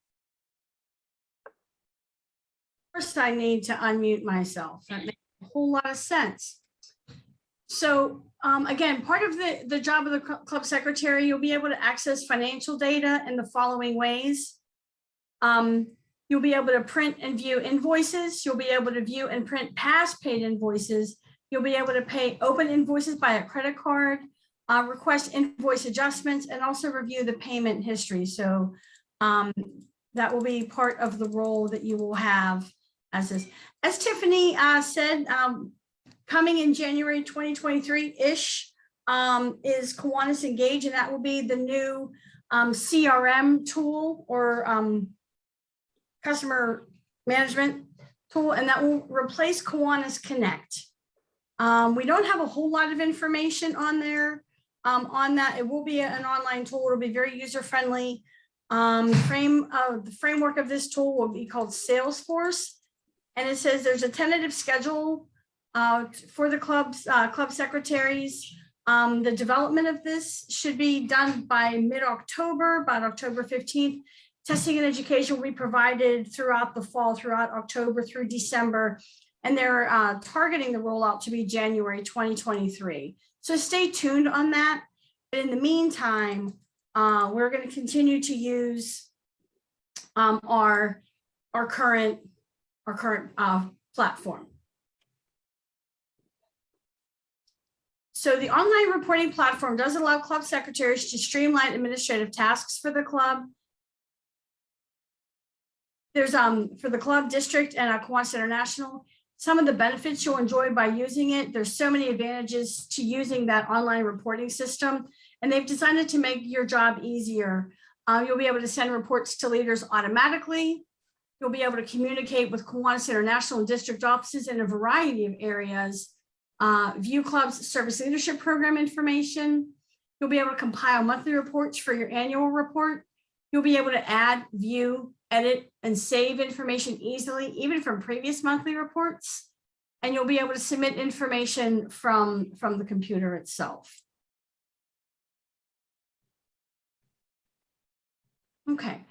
First, I need to unmute myself. That makes a whole lot of sense. So again, part of the job of the club secretary, you'll be able to access financial data in the following ways. You'll be able to print and view invoices. You'll be able to view and print past paid invoices. You'll be able to pay open invoices by a credit card, request invoice adjustments, and also review the payment history. So that will be part of the role that you will have as this. As Tiffany said, coming in January 2023-ish is Kiwanis Engage, and that will be the new CRM tool or customer management tool, and that will replace Kiwanis Connect. We don't have a whole lot of information on there on that. It will be an online tool. It'll be very user-friendly. The framework of this tool will be called Salesforce. And it says there's a tentative schedule for the club secretaries. The development of this should be done by mid-October, about October 15th. Testing and education will be provided throughout the fall, throughout October through December. And they're targeting the rollout to be January 2023. So stay tuned on that. But in the meantime, we're going to continue to use our current platform. So the online reporting platform does allow club secretaries to streamline administrative tasks for the club. There's for the club, district, and Kiwanis International, some of the benefits you'll enjoy by using it. There's so many advantages to using that online reporting system, and they've designed it to make your job easier. You'll be able to send reports to leaders automatically. You'll be able to communicate with Kiwanis International and district offices in a variety of areas. View club's service leadership program information. You'll be able to compile monthly reports for your annual report. You'll be able to add, view, edit, and save information easily, even from previous monthly reports. And you'll be able to submit information from the computer itself. Okay,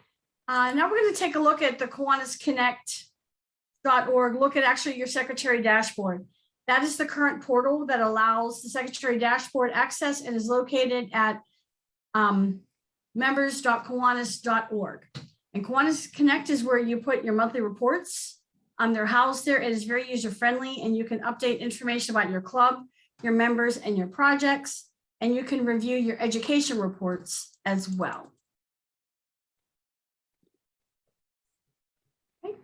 now we're going to take a look at the KiwanisConnect.org. Look at actually your secretary dashboard. That is the current portal that allows the secretary dashboard access and is located at members.kiwanis.org. And Kiwanis Connect is where you put your monthly reports. They're housed there. It is very user-friendly, and you can update information about your club, your members, and your projects. And you can review your education reports as well. Okay.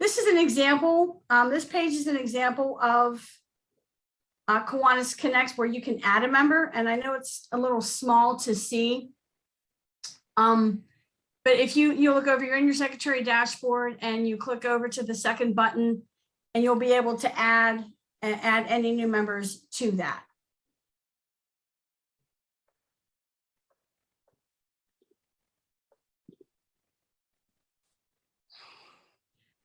This is an example. This page is an example of Kiwanis Connect, where you can add a member. And I know it's a little small to see. But if you look over, you're in your secretary dashboard and you click over to the second button, and you'll be able to add any new members to that.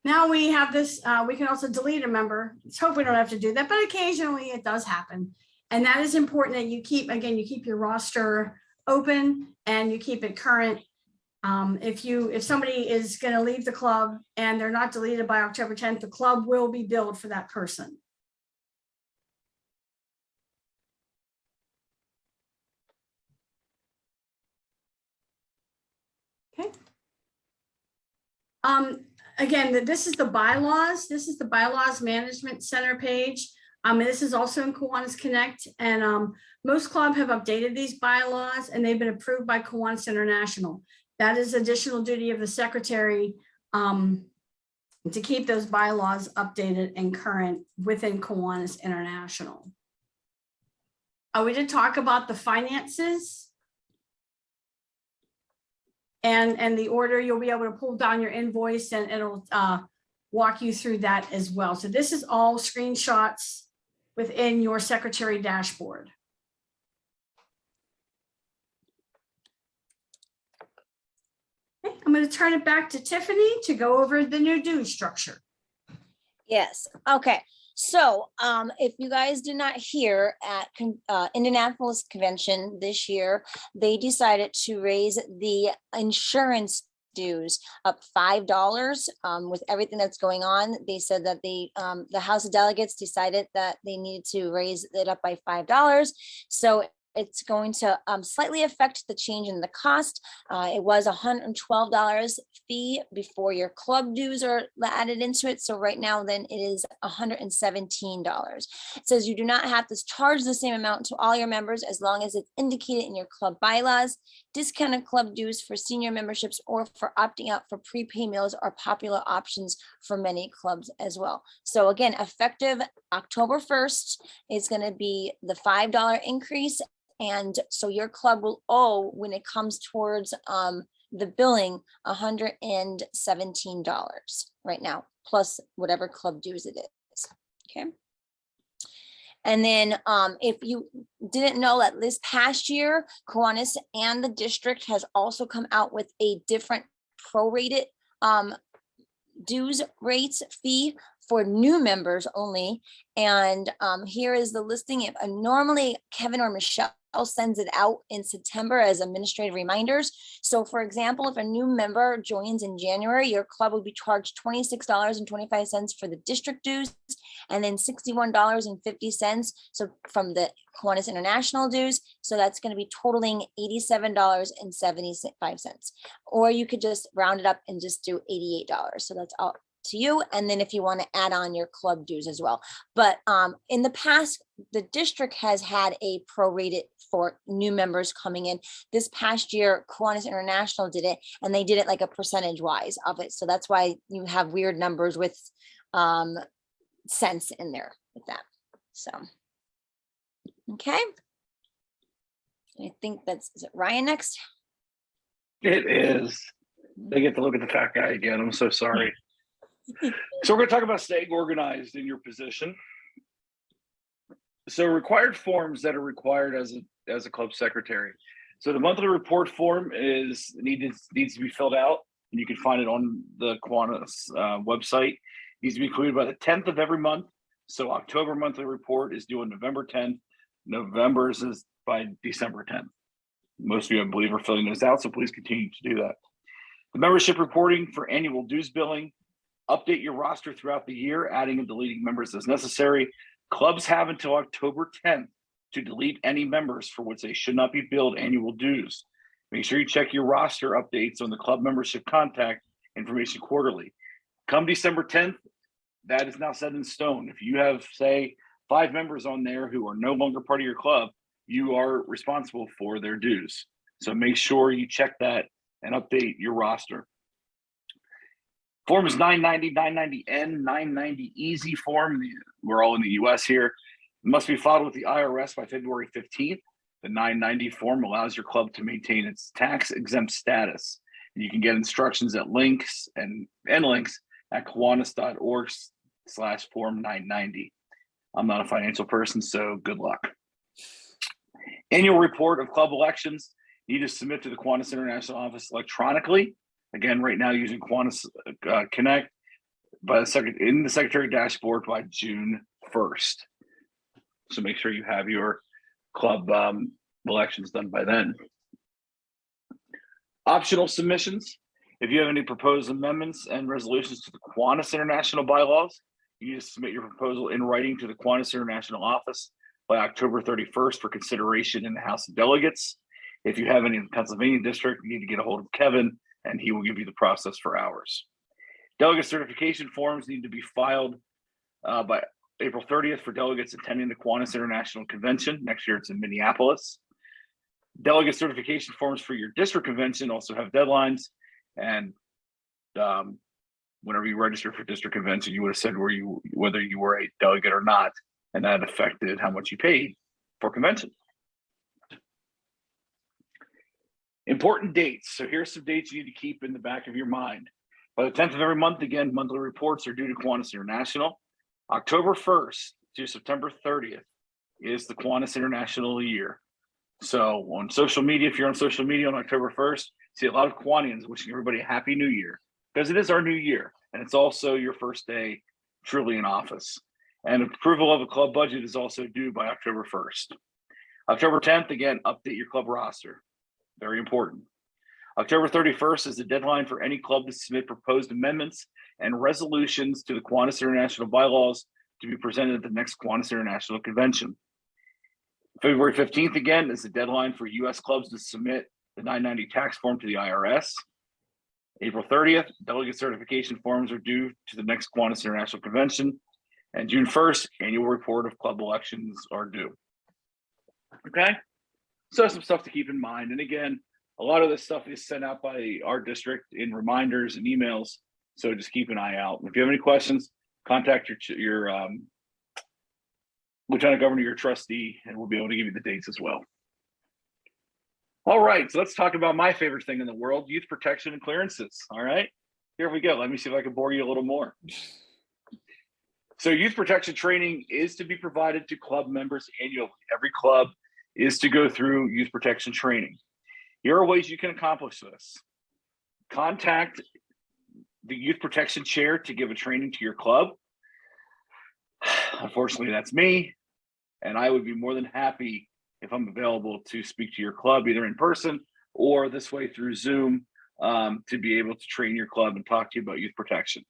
Now we have this, we can also delete a member. Let's hope we don't have to do that, but occasionally it does happen. And that is important that you keep, again, you keep your roster open and you keep it current. If somebody is going to leave the club and they're not deleted by October 10th, the club will be billed for that person. Okay. Again, this is the bylaws. This is the bylaws management center page. And this is also in Kiwanis Connect. And most clubs have updated these bylaws and they've been approved by Kiwanis International. That is additional duty of the secretary to keep those bylaws updated and current within Kiwanis International. We did talk about the finances and the order. You'll be able to pull down your invoice and it'll walk you through that as well. So this is all screenshots within your secretary dashboard. Okay, I'm going to turn it back to Tiffany to go over the new dues structure. Yes, okay. So if you guys did not hear at Indianapolis Convention this year, they decided to raise the insurance dues up $5 with everything that's going on. They said that the House of Delegates decided that they needed to raise it up by $5. So it's going to slightly affect the change in the cost. It was $112 fee before your club dues are added into it. So right now, then it is $117. It says you do not have to charge the same amount to all your members as long as it's indicated in your club bylaws. Discounted club dues for senior memberships or for opting out for prepaid meals are popular options for many clubs as well. So again, effective October 1st, it's going to be the $5 increase. And so your club will owe, when it comes towards the billing, $117 right now, plus whatever club dues it is. Okay. And then if you didn't know that this past year, Kiwanis and the district has also come out with a different prorated dues rates fee for new members only. And here is the listing. If normally Kevin or Michelle sends it out in September as administrative reminders. So for example, if a new member joins in January, your club will be charged $26.25 for the district dues and then $61.50. So from the Kiwanis International dues. So that's going to be totaling $87.75. Or you could just round it up and just do $88. So that's all to you. And then if you want to add on your club dues as well. But in the past, the district has had a prorated for new members coming in. This past year, Kiwanis International did it, and they did it like a percentage wise of it. So that's why you have weird numbers with cents in there with that. So, okay. I think is it Ryan next? It is. They get to look at the fat guy again. I'm so sorry. So we're going to talk about staying organized in your position. So required forms that are required as a club secretary. So the monthly report form needs to be filled out, and you can find it on the Kiwanis website. It needs to be completed by the 10th of every month. So October monthly report is due on November 10th. November's is by December 10th. Most of you, I believe, are filling those out, so please continue to do that. The membership reporting for annual dues billing. Update your roster throughout the year, adding and deleting members as necessary. Clubs have until October 10th to delete any members for which they should not be billed annual dues. Make sure you check your roster updates on the club membership contact information quarterly. Come December 10th, that is now set in stone. If you have, say, 5 members on there who are no longer part of your club, you are responsible for their dues. So make sure you check that and update your roster. Forms 990, 990N, 990 Easy form. We're all in the US here. It must be filed with the IRS by February 15th. The 990 form allows your club to maintain its tax exempt status. You can get instructions at links and links at kiwanis.org/form 990. I'm not a financial person, so good luck. Annual report of club elections. You need to submit to the Kiwanis International Office electronically. Again, right now using Kiwanis Connect in the Secretary dashboard by June 1st. So make sure you have your club elections done by then. Optional submissions. If you have any proposed amendments and resolutions to the Kiwanis International bylaws, you need to submit your proposal in writing to the Kiwanis International office by October 31st for consideration in the House of Delegates. If you have any in the Pennsylvania district, you need to get a hold of Kevin and he will give you the process for hours. Delegate certification forms need to be filed by April 30th for delegates attending the Kiwanis International Convention. Next year it's in Minneapolis. Delegate certification forms for your district convention also have deadlines, and whenever you register for district convention, you would have said whether you were a delegate or not, and that affected how much you paid for convention. Important dates. So here's some dates you need to keep in the back of your mind. By the 10th of every month, again, monthly reports are due to Kiwanis International. October 1st to September 30th is the Kiwanis International year. So on social media, if you're on social media on October 1st, see a lot of Kiwanians wishing everybody a happy new year, because it is our new year and it's also your first day truly in office. And approval of a club budget is also due by October 1st. October 10th, again, update your club roster. Very important. October 31st is the deadline for any club to submit proposed amendments and resolutions to the Kiwanis International bylaws to be presented at the next Kiwanis International Convention. February 15th, again, is the deadline for US clubs to submit the 990 tax form to the IRS. April 30th, delegate certification forms are due to the next Kiwanis International Convention. And June 1st, annual report of club elections are due. Okay, so some stuff to keep in mind. And again, a lot of this stuff is sent out by our district in reminders and emails. So just keep an eye out. If you have any questions, contact your Lieutenant Governor, your trustee, and we'll be able to give you the dates as well. All right, so let's talk about my favorite thing in the world, youth protection and clearances. All right, here we go. Let me see if I can bore you a little more. So youth protection training is to be provided to club members annually. Every club is to go through youth protection training. Here are ways you can accomplish this. Contact the youth protection chair to give a training to your club. Unfortunately, that's me. And I would be more than happy if I'm available to speak to your club, either in person or this way through Zoom, to be able to train your club and talk to you about youth protection.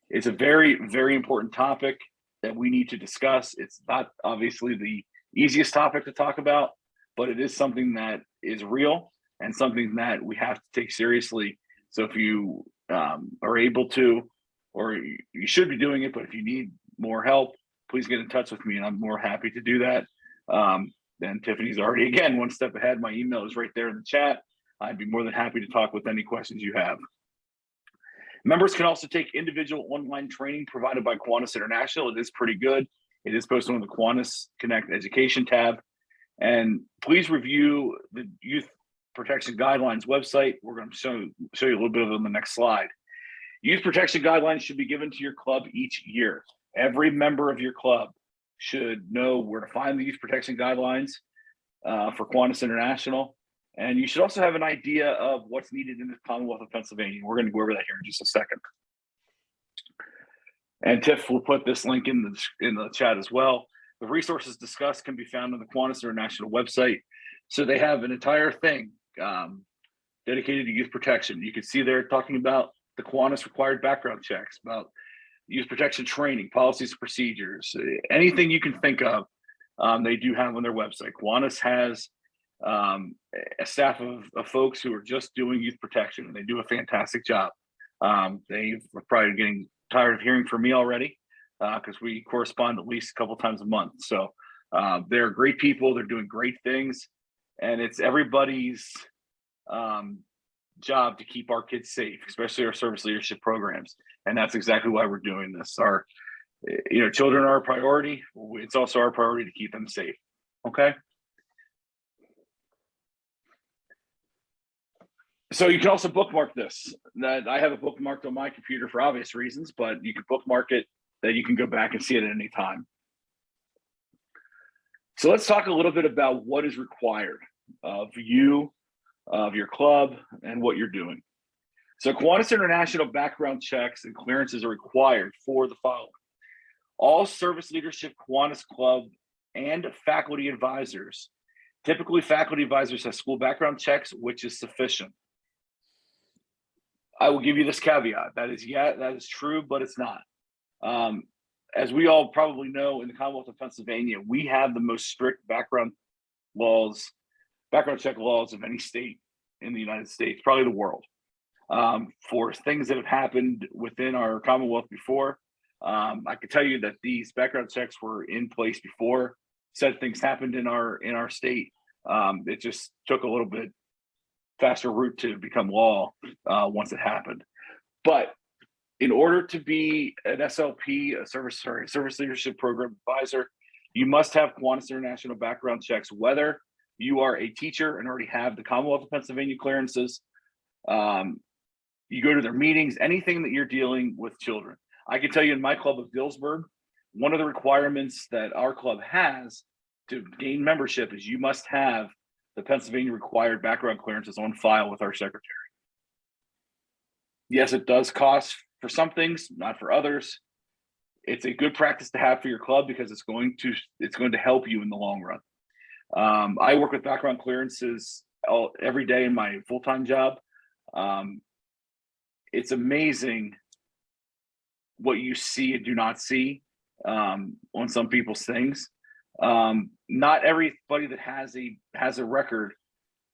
It's a very, very important topic that we need to discuss. It's not obviously the easiest topic to talk about, but it is something that is real and something that we have to take seriously. So if you are able to, or you should be doing it, but if you need more help, please get in touch with me and I'm more happy to do that. And Tiffany's already, again, one step ahead. My email is right there in the chat. I'd be more than happy to talk with any questions you have. Members can also take individual online training provided by Kiwanis International. It is pretty good. It is posted on the Kiwanis Connect Education tab. And please review the youth Protection Guidelines website. We're going to show you a little bit of it on the next slide. Youth protection guidelines should be given to your club each year. Every member of your club should know where to find the youth protection guidelines for Kiwanis International. And you should also have an idea of what's needed in the Commonwealth of Pennsylvania. We're going to go over that here in just a second. And Tiff will put this link in the chat as well. The resources discussed can be found on the Kiwanis International website. So they have an entire thing dedicated to youth protection. You can see they're talking about the Kiwanis required background checks, about youth protection training, policies and procedures, anything you can think of, they do have on their website. Kiwanis has a staff of folks who are just doing youth protection, and they do a fantastic job. They're probably getting tired of hearing from me already because we correspond at least a couple times a month. So they're great people. They're doing great things, and it's everybody's job to keep our kids safe, especially our service leadership programs. And that's exactly why we're doing this. Our, children are a priority. It's also our priority to keep them safe. Okay. So you can also bookmark this. That I have it bookmarked on my computer for obvious reasons, but you can bookmark it that you can go back and see it at any time. So let's talk a little bit about what is required of you, of your club, and what you're doing. So Kiwanis International background checks and clearances are required for the following. All service leadership Kiwanis Club and faculty advisors. Typically, faculty advisors have school background checks, which is sufficient. I will give you this caveat. That is true, but it's not. As we all probably know, in the Commonwealth of Pennsylvania, we have the most strict background check laws of any state in the United States, probably the world. For things that have happened within our Commonwealth before, I can tell you that these background checks were in place before said things happened in our state. It just took a little bit faster route to become law once it happened. But in order to be an SLP, a service leadership program advisor, you must have Kiwanis International background checks, whether you are a teacher and already have the Commonwealth of Pennsylvania clearances, you go to their meetings, anything that you're dealing with children. I can tell you in my club of Dillsburg, one of the requirements that our club has to gain membership is you must have the Pennsylvania required background clearances on file with our secretary. Yes, it does cost for some things, not for others. It's a good practice to have for your club because it's going to help you in the long run. I work with background clearances every day in my full-time job. It's amazing what you see and do not see on some people's things. Not everybody that has a record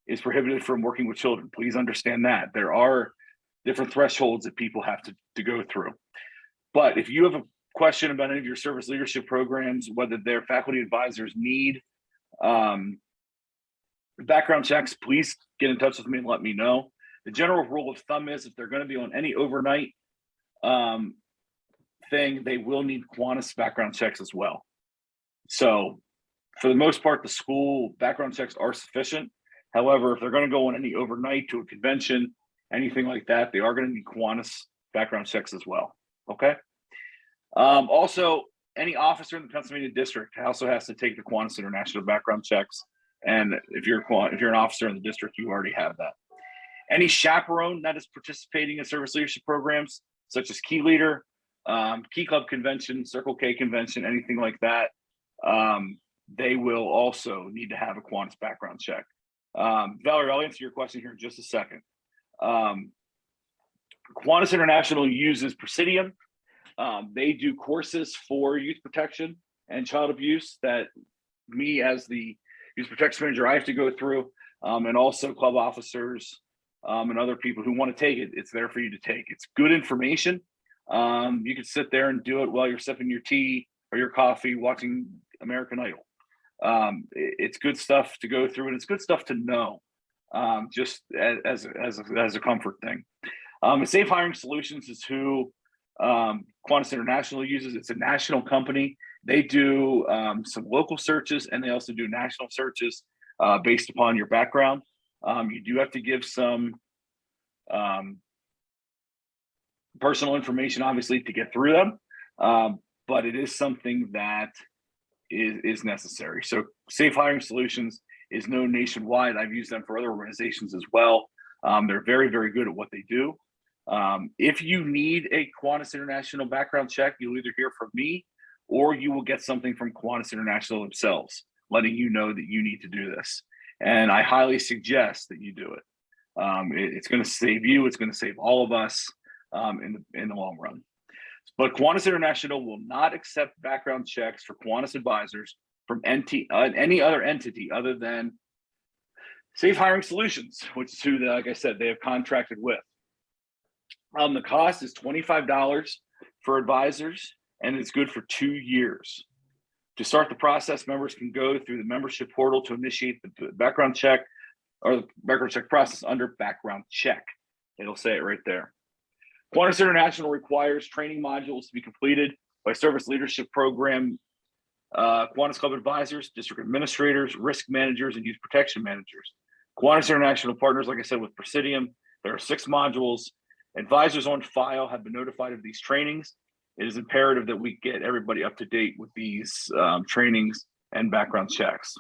is prohibited from working with children. Please understand that. There are different thresholds that people have to go through. But if you have a question about any of your service leadership programs, whether their faculty advisors need background checks, please get in touch with me and let me know. The general rule of thumb is if they're going to be on any overnight thing, they will need Kiwanis background checks as well. So for the most part, the school background checks are sufficient. However, if they're going to go on any overnight to a convention, anything like that, they are going to need Kiwanis background checks as well. Okay. Also, any officer in the Pennsylvania district also has to take the Kiwanis International background checks. And if you're an officer in the district, you already have that. Any chaperone that is participating in service leadership programs, such as Key Leader, Key Club Convention, Circle K Convention, anything like that, they will also need to have a Kiwanis background check. Valerie, I'll answer your question here in just a second. Kiwanis International uses Presidium. They do courses for youth protection and child abuse that me as the youth protection manager, I have to go through, and also club officers and other people who want to take it. It's there for you to take. It's good information. You can sit there and do it while you're sipping your tea or your coffee, watching American Idol. It's good stuff to go through, and it's good stuff to know, just as a comfort thing. Safe Hiring Solutions is who Kiwanis International uses. It's a national company. They do some local searches, and they also do national searches based upon your background. You do have to give some personal information, obviously, to get through them. But it is something that is necessary. So Safe Hiring Solutions is known nationwide. I've used them for other organizations as well. They're very, very good at what they do. If you need a Kiwanis International background check, you'll either hear from me or you will get something from Kiwanis International themselves, letting you know that you need to do this. And I highly suggest that you do it. It's going to save you. It's going to save all of us in the long run. But Kiwanis International will not accept background checks for Kiwanis advisors from any other entity other than Safe Hiring Solutions, which is who, like I said, they have contracted with. The cost is $25 for advisors, and it's good for 2 years. To start the process, members can go through the membership portal to initiate the background check or the background check process under background check. It'll say it right there. Kiwanis International requires training modules to be completed by service leadership program, Kiwanis Club advisors, district administrators, risk managers, and youth protection managers. Kiwanis International partners, like I said, with Presidium. There are 6 modules. Advisors on file have been notified of these trainings. It is imperative that we get everybody up to date with these trainings and background checks.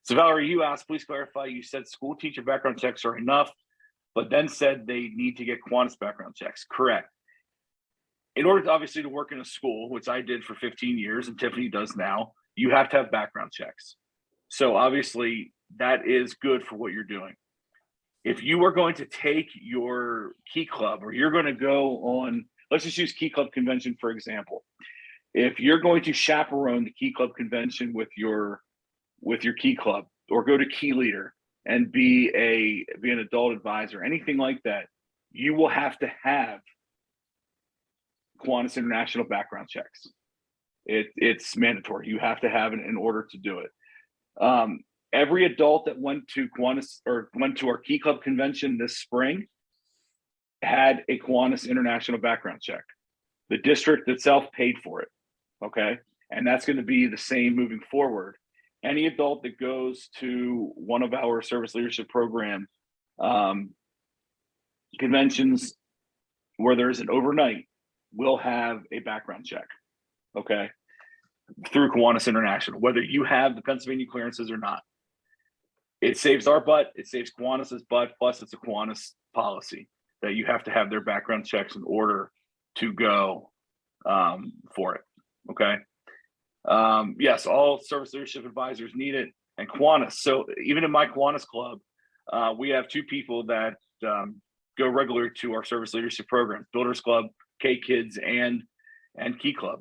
So Valerie, you asked, please clarify, you said school teacher background checks are enough, but then said they need to get Kiwanis background checks. Correct. In order to obviously to work in a school, which I did for 15 years and Tiffany does now, you have to have background checks. So obviously that is good for what you're doing. If you are going to take your Key Club or you're going to go on, let's just use Key Club convention, for example. If you're going to chaperone the Key Club convention with your Key Club or go to Key Leader and be an adult advisor, anything like that, you will have to have Kiwanis International background checks. It's mandatory. You have to have it in order to do it. Every adult that went to Kiwanis or went to our Key Club convention this spring had a Kiwanis International background check. The district itself paid for it. Okay. And that's going to be the same moving forward. Any adult that goes to one of our service leadership program conventions where there's an overnight will have a background check. Okay. Through Kiwanis International, whether you have the Pennsylvania clearances or not. It saves our butt, it saves Kiwanis's butt, plus it's a Kiwanis policy that you have to have their background checks in order to go for it. Okay. Yes, all service leadership advisors need it, and Kiwanis. So even in my Kiwanis club, we have 2 people that go regularly to our service leadership program, Builders Club, K Kids, and Key Club.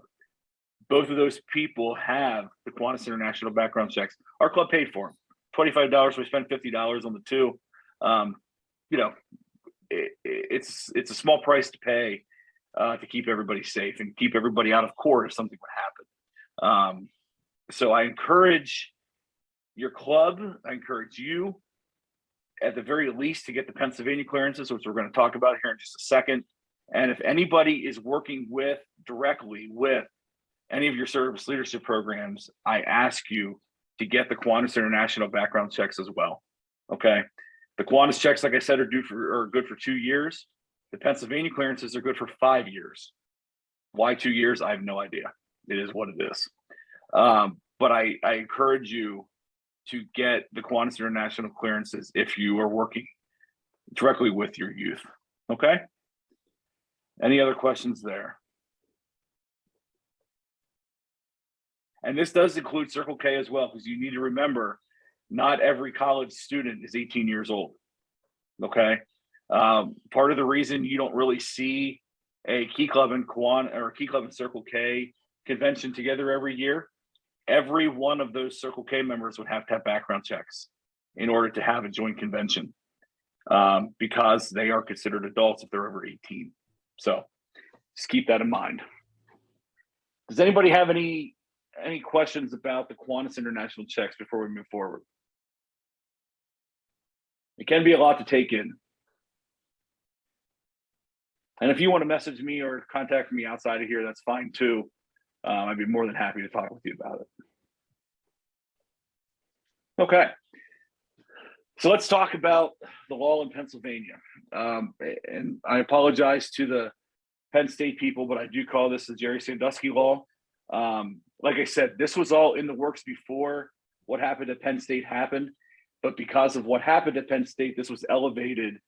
Both of those people have the Kiwanis International background checks. Our club paid for them. $25. We spent $50 on the 2. You know, it's a small price to pay to keep everybody safe and keep everybody out of court if something would happen. So I encourage your club, I encourage you at the very least to get the Pennsylvania clearances, which we're going to talk about here in just a second. And if anybody is working directly with any of your service leadership programs, I ask you to get the Kiwanis International background checks as well. Okay. The Kiwanis checks, like I said, are good for 2 years. The Pennsylvania clearances are good for 5 years. Why 2 years? I have no idea. It is what it is. But I encourage you to get the Kiwanis International clearances if you are working directly with your youth. Okay. Any other questions there? And this does include Circle K as well, because you need to remember, not every college student is 18 years old. Okay. Part of the reason you don't really see a Key Club and Key Club and Circle K convention together every year, every one of those Circle K members would have to have background checks in order to have a joint convention, because they are considered adults if they're over 18. So just keep that in mind. Does anybody have any questions about the Kiwanis International checks before we move forward? It can be a lot to take in. And if you want to message me or contact me outside of here, that's fine too. I'd be more than happy to talk with you about it. Okay. So let's talk about the law in Pennsylvania. And I apologize to the Penn State people, but I do call this the Jerry Sandusky law. Like I said, this was all in the works before what happened at Penn State happened. But because of what happened at Penn State, this was elevated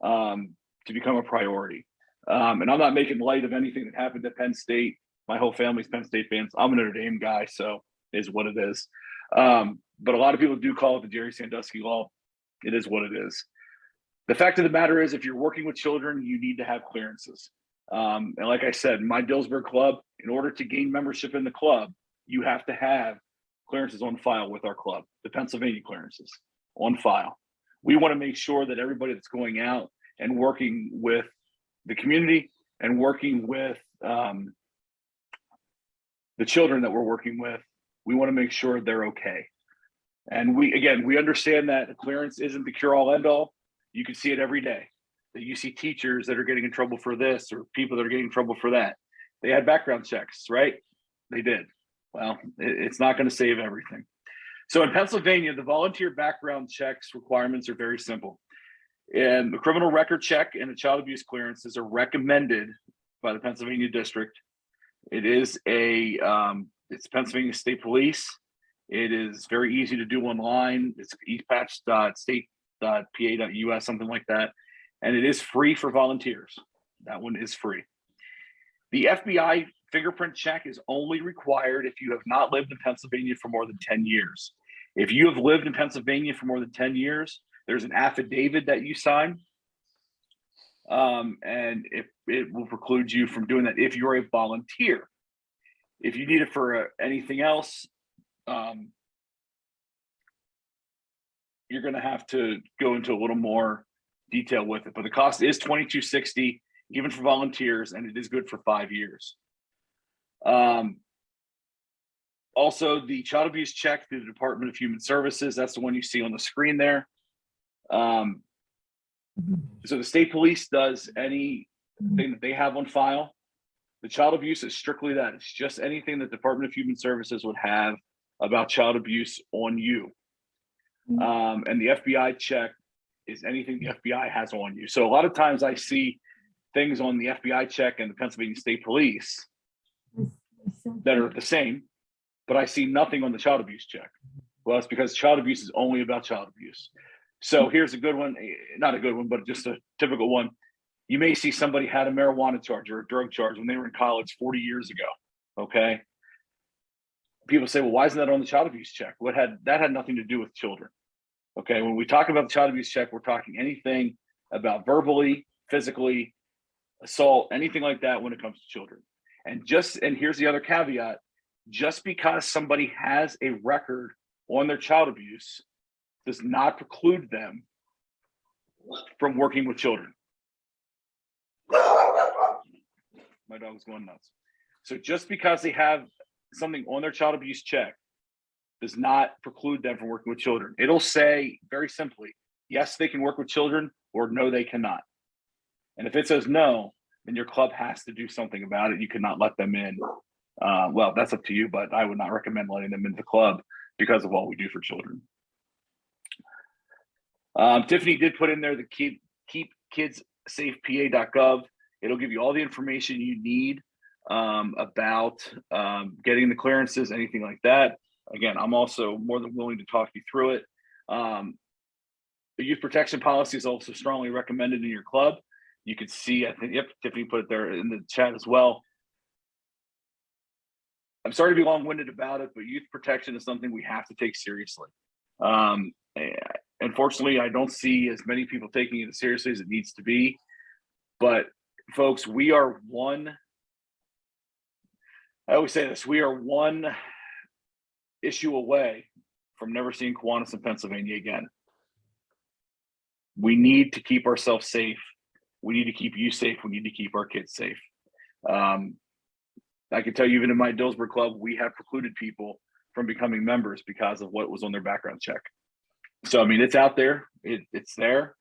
to become a priority. And I'm not making light of anything that happened at Penn State. My whole family's Penn State fans. I'm a Notre Dame guy, so it is what it is. But a lot of people do call it the Jerry Sandusky law. It is what it is. The fact of the matter is, if you're working with children, you need to have clearances. And like I said, my Dillsburg club, in order to gain membership in the club, you have to have clearances on file with our club, the Pennsylvania clearances on file. We want to make sure that everybody that's going out and working with the community and working with the children that we're working with, we want to make sure they're okay. And we understand that clearance isn't the cure-all end-all. You can see it every day. That you see teachers that are getting in trouble for this or people that are getting in trouble for that. They had background checks, right? They did. Well, it's not going to save everything. So in Pennsylvania, the volunteer background checks requirements are very simple. And the criminal record check and the child abuse clearances are recommended by the Pennsylvania district. It is it's Pennsylvania State Police. It is very easy to do online. It's eastpatch.state.pa.us, something like that. And it is free for volunteers. That one is free. The FBI fingerprint check is only required if you have not lived in Pennsylvania for more than 10 years. If you have lived in Pennsylvania for more than 10 years, there's an affidavit that you sign. And it will preclude you from doing that if you're a volunteer. If you need it for anything else, you're going to have to go into a little more detail with it. But the cost is $22.60, even for volunteers, and it is good for 5 years. Also, the child abuse check through the Department of Human Services, that's the one you see on the screen there. So the state police does anything that they have on file. The child abuse is strictly that. It's just anything that the Department of Human Services would have about child abuse on you. And the FBI check is anything the FBI has on you. So a lot of times I see things on the FBI check and the Pennsylvania State Police that are the same, but I see nothing on the child abuse check. Well, it's because child abuse is only about child abuse. So here's a good one, not a good one, but just a typical one. You may see somebody had a marijuana charge or a drug charge when they were in college 40 years ago, okay? People say, well, why isn't that on the child abuse check? That had nothing to do with children, okay? When we talk about the child abuse check, we're talking anything about verbally, physically, assault, anything like that when it comes to children. And here's the other caveat, just because somebody has a record on their child abuse does not preclude them from working with children. My dog's going nuts. So just because they have something on their child abuse check does not preclude them from working with children. It'll say very simply, yes, they can work with children, or no, they cannot. And if it says no, then your club has to do something about it. You cannot let them in. Well, that's up to you, but I would not recommend letting them into the club because of what we do for children. Tiffany did put in there the keepkidssafepa.gov. It'll give you all the information you need about getting the clearances, anything like that. Again, I'm also more than willing to talk you through it. The youth protection policy is also strongly recommended in your club. You could see, I think, yep, Tiffany put it there in the chat as well. I'm sorry to be long-winded about it, but youth protection is something we have to take seriously. Unfortunately, I don't see as many people taking it as seriously as it needs to be. But folks, we are one, I always say this, we are one issue away from never seeing Kiwanis in Pennsylvania again. We need to keep ourselves safe. We need to keep you safe. We need to keep our kids safe. I can tell you, even in my Dillsburg club, we have precluded people from becoming members because of what was on their background check. So, I mean, it's out there. It's there.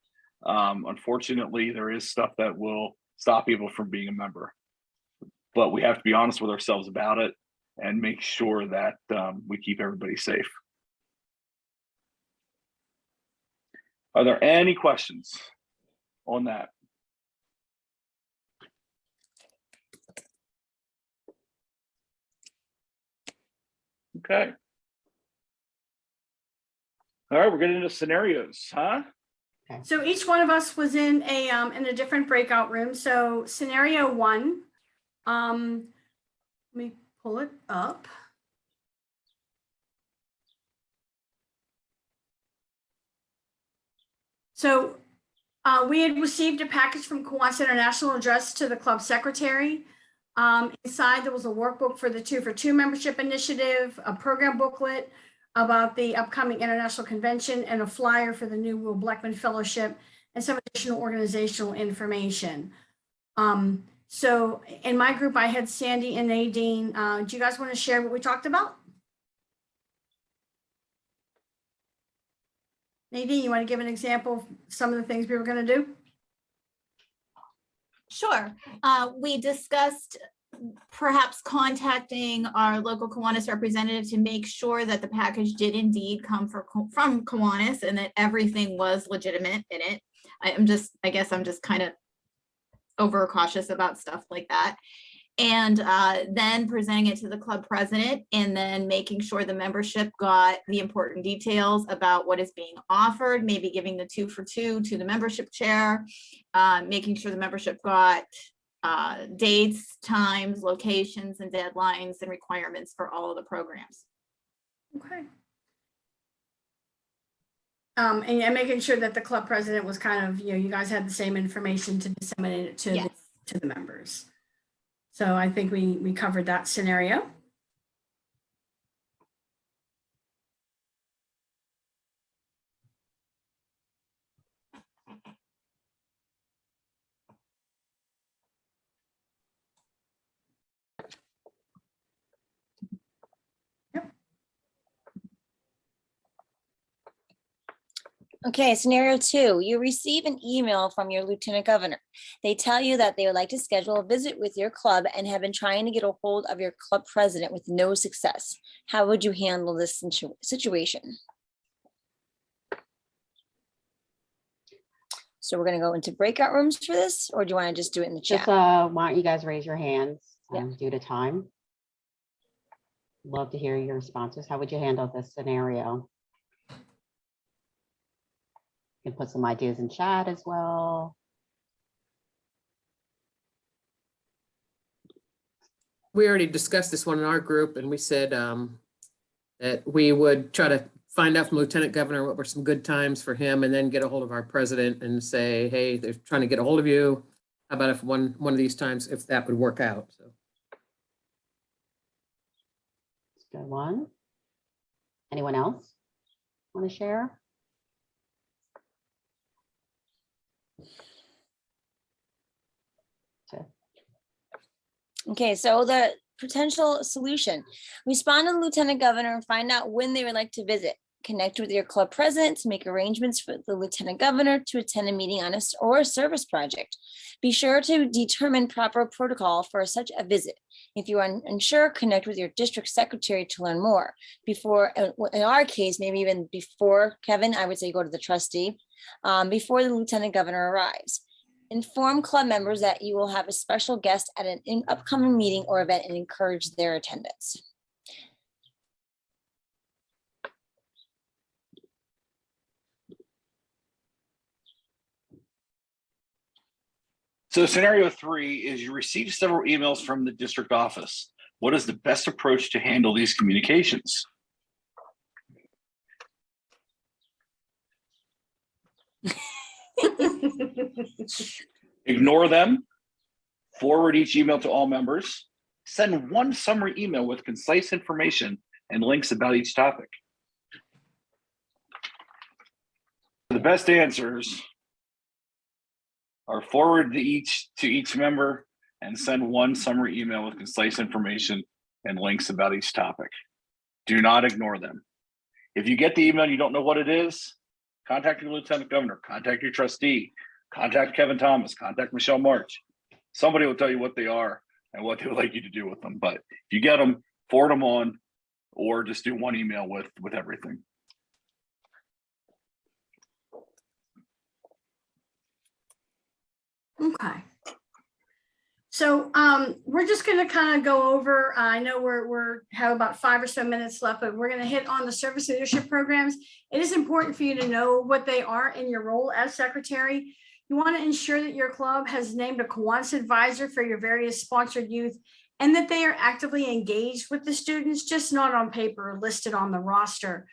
Unfortunately, there is stuff that will stop people from being a member. But we have to be honest with ourselves about it and make sure that we keep everybody safe. Are there any questions on that? Okay. All right, we're getting into scenarios, huh? So each one of us was in a different breakout room. So scenario one, let me pull it up. So we had received a package from Kiwanis International addressed to the club secretary. Inside there was a workbook for the 2 for 2 membership initiative, a program booklet about the upcoming international convention, and a flyer for the new Will Blackman Fellowship, and some additional organizational information. So in my group, I had Sandy and Nadine. Do you guys want to share what we talked about? Nadine, you want to give an example of some of the things we were going to do? Sure. We discussed perhaps contacting our local Kiwanis representative to make sure that the package did indeed come from Kiwanis and that everything was legitimate in it. I guess I'm just kind of overcautious about stuff like that. And then presenting it to the club president, and then making sure the membership got the important details about what is being offered, maybe giving the 2 for 2 to the membership chair, making sure the membership got dates, times, locations, and deadlines and requirements for all of the programs. Okay. And making sure that the club president was kind of, you guys had the same information to disseminate it to, Yes. to the members. So I think we covered that scenario. Okay, scenario 2, you receive an email from your lieutenant governor. They tell you that they would like to schedule a visit with your club and have been trying to get a hold of your club president with no success. How would you handle this situation? So we're going to go into breakout rooms for this, or do you want to just do it in the chat? Just, why don't you guys raise your hands Yeah. due to time? Love to hear your responses. How would you handle this scenario? You can put some ideas in chat as well. We already discussed this one in our group, and we said that we would try to find out from Lieutenant Governor what were some good times for him, and then get a hold of our president and say, hey, they're trying to get a hold of you. How about if one of these times, if that would work out? So. Good one. Anyone else want to share? Okay, so the potential solution, respond to the lieutenant governor and find out when they would like to visit. Connect with your club president to make arrangements for the lieutenant governor to attend a meeting on a service project. Be sure to determine proper protocol for such a visit. If you are unsure, connect with your district secretary to learn more. Before, in our case, maybe even before Kevin, I would say go to the trustee, before the lieutenant governor arrives. Inform club members that you will have a special guest at an upcoming meeting or event and encourage their attendance. So scenario 3 is you receive several emails from the district office. What is the best approach to handle these communications? Ignore them, forward each email to all members, send one summary email with concise information and links about each topic. The best answers are forward to each member and send one summary email with concise information and links about each topic. Do not ignore them. If you get the email and you don't know what it is, contact your lieutenant governor, contact your trustee, contact Kevin Thomas, contact Michelle March. Somebody will tell you what they are and what they would like you to do with them. But if you get them, forward them on, or just do one email with everything. Okay. So we're just going to kind of go over, I know we're have about 5 or so minutes left, but we're going to hit on the service leadership programs. It is important for you to know what they are in your role as secretary. You want to ensure that your club has named a Kiwanis advisor for your various sponsored youth and that they are actively engaged with the students, just not on paper or listed on the roster.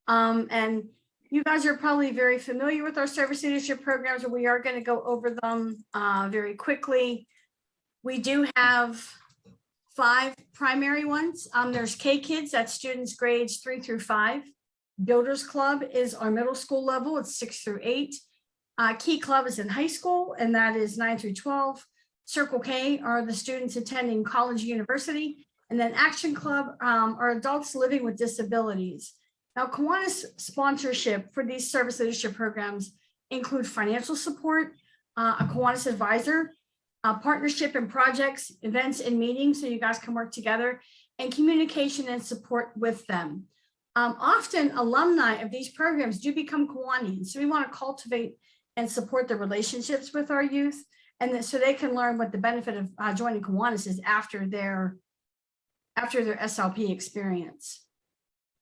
And you guys are probably very familiar with our service leadership programs, and we are going to go over them very quickly. We do have 5 primary ones. There's K-Kids, that's students grades 3 through 5. Builders Club is our middle school level, it's 6 through 8. Key Club is in high school, and that is 9 through 12. Circle K are the students attending college, university. And then Action Club are adults living with disabilities. Now, Kiwanis sponsorship for these service leadership programs include financial support, a Kiwanis advisor, partnership and projects, events and meetings so you guys can work together, and communication and support with them. Often alumni of these programs do become Kiwanians, so we want to cultivate and support the relationships with our youth, and so they can learn what the benefit of joining Kiwanis is after their SLP experience.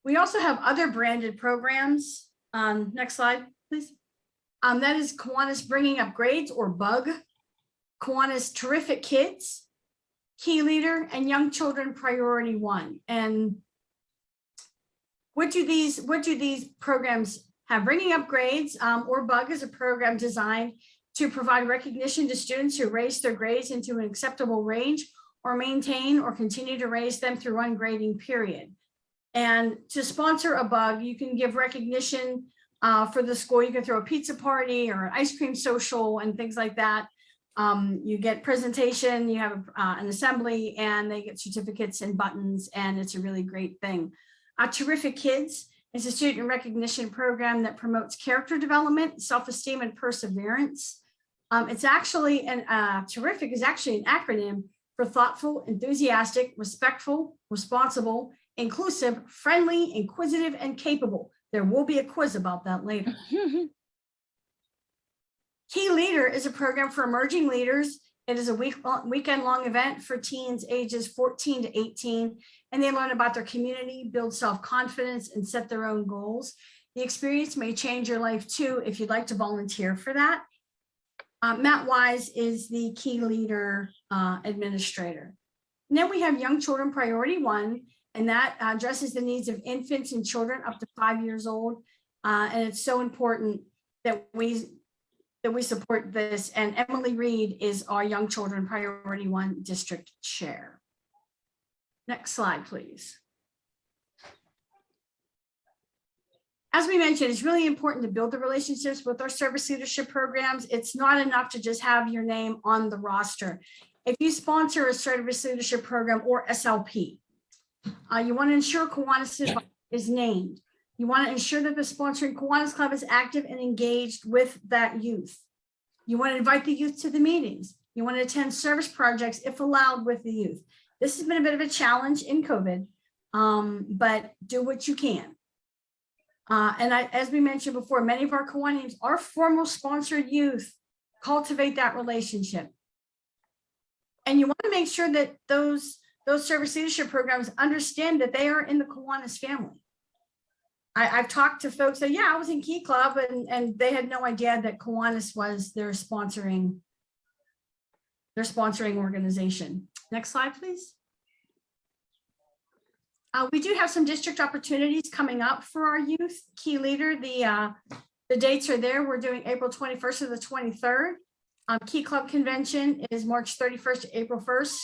We also have other branded programs. Next slide, please. That is Kiwanis Bringing Up Grades, or BUG, Kiwanis Terrific Kids, Key Leader, and Young Children Priority 1. And what do these programs have? Bringing Up Grades, or BUG, is a program designed to provide recognition to students who raise their grades into an acceptable range or maintain or continue to raise them through one grading period. And to sponsor a BUG, you can give recognition for the school. You can throw a pizza party or an ice cream social and things like that. You get presentation, you have an assembly, and they get certificates and buttons, and it's a really great thing. Terrific Kids is a student recognition program that promotes character development, self-esteem, and perseverance. It's actually, Terrific is actually an acronym for thoughtful, enthusiastic, respectful, responsible, inclusive, friendly, inquisitive, and capable. There will be a quiz about that later. Key Leader is a program for emerging leaders. It is a weekend-long event for teens ages 14 to 18, and they learn about their community, build self-confidence, and set their own goals. The experience may change your life too if you'd like to volunteer for that. Matt Wise is the Key Leader administrator. And then we have Young Children Priority 1, and that addresses the needs of infants and children up to 5 years old. And it's so important that we support this. And Emily Reed is our Young Children Priority 1 district chair. Next slide, please. As we mentioned, it's really important to build the relationships with our service leadership programs. It's not enough to just have your name on the roster. If you sponsor a service leadership program or SLP, you want to ensure Kiwanis is named. You want to ensure that the sponsoring Kiwanis Club is active and engaged with that youth. You want to invite the youth to the meetings. You want to attend service projects if allowed with the youth. This has been a bit of a challenge in COVID, but do what you can. As we mentioned before, many of our Kiwanians are formal sponsored youth. Cultivate that relationship. And you want to make sure that those service leadership programs understand that they are in the Kiwanis family. I've talked to folks that, yeah, I was in Key Club, and they had no idea that Kiwanis was their sponsoring organization. Next slide, please. We do have some district opportunities coming up for our youth. Key Leader, the dates are there. We're doing April 21st to the 23rd. Key Club Convention is March 31st to April 1st.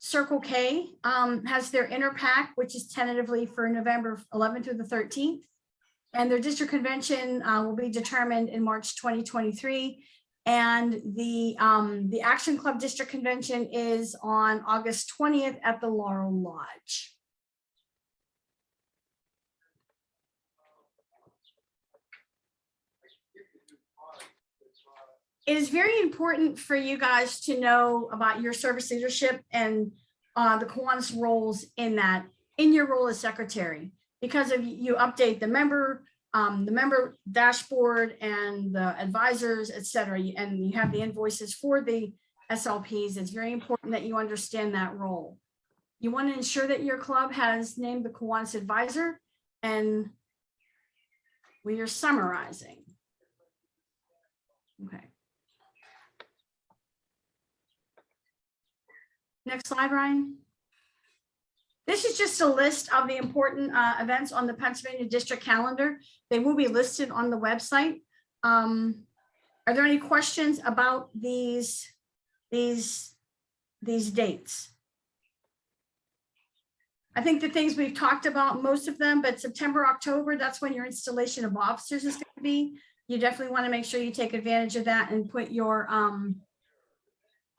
Circle K has their interpack, which is tentatively for November 11th through the 13th. And their district convention will be determined in March 2023. And the Action Club district convention is on August 20th at the Laurel Lodge. It is very important for you guys to know about your service leadership and the Kiwanis roles in that, in your role as secretary, because if you update the member the member dashboard and the advisors, et cetera, and you have the invoices for the SLPs. It's very important that you understand that role. You want to ensure that your club has named the Kiwanis advisor, and we are summarizing. Okay. Next slide, Ryan. This is just a list of the important events on the Pennsylvania district calendar. They will be listed on the website. Are there any questions about these dates? I think the things we've talked about, most of them, but September, October, that's when your installation of officers is going to be. You definitely want to make sure you take advantage of that and put your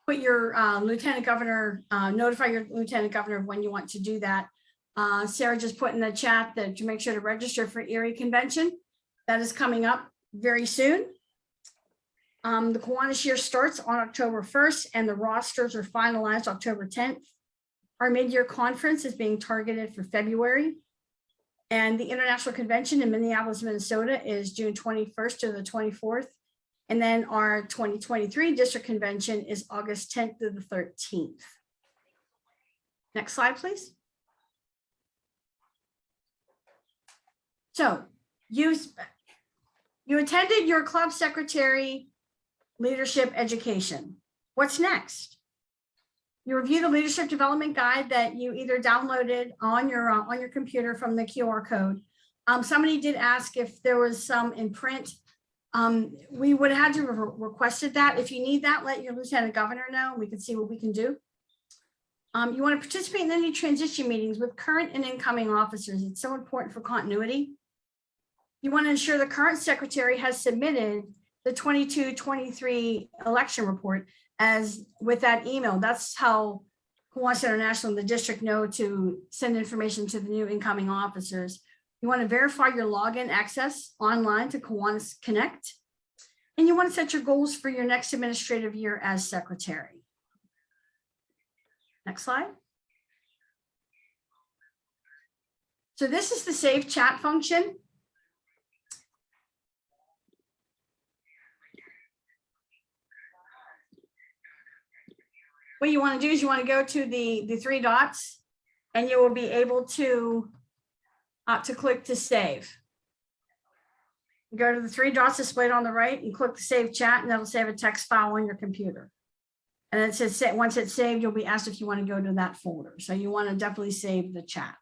lieutenant governor, notify your lieutenant governor of when you want to do that. Sarah just put in the chat that to make sure to register for Erie Convention. That is coming up very soon. The Kiwanis year starts on October 1st and the rosters are finalized October 10th. Our mid-year conference is being targeted for February. And the International Convention in Minneapolis, Minnesota is June 21st to the 24th. And then our 2023 district convention is August 10th to the 13th. Next slide, please. So you attended your club secretary leadership education. What's next? You review the leadership development guide that you either downloaded on your computer from the QR code. Somebody did ask if there was some in print. We would have had to have requested that. If you need that, let your lieutenant governor know. We can see what we can do. You want to participate in any transition meetings with current and incoming officers. It's so important for continuity. You want to ensure the current secretary has submitted the 22-23 election report as with that email. That's how Kiwanis International and the district know to send information to the new incoming officers. You want to verify your login access online to Kiwanis Connect. And you want to set your goals for your next administrative year as secretary. Next slide. So this is the save chat function. What you want to do is you want to go to the three dots and you will be able to click to save. Go to the three dots displayed on the right and click the save chat, and that'll save a text file on your computer. And it says once it's saved, you'll be asked if you want to go to that folder. So you want to definitely save the chat.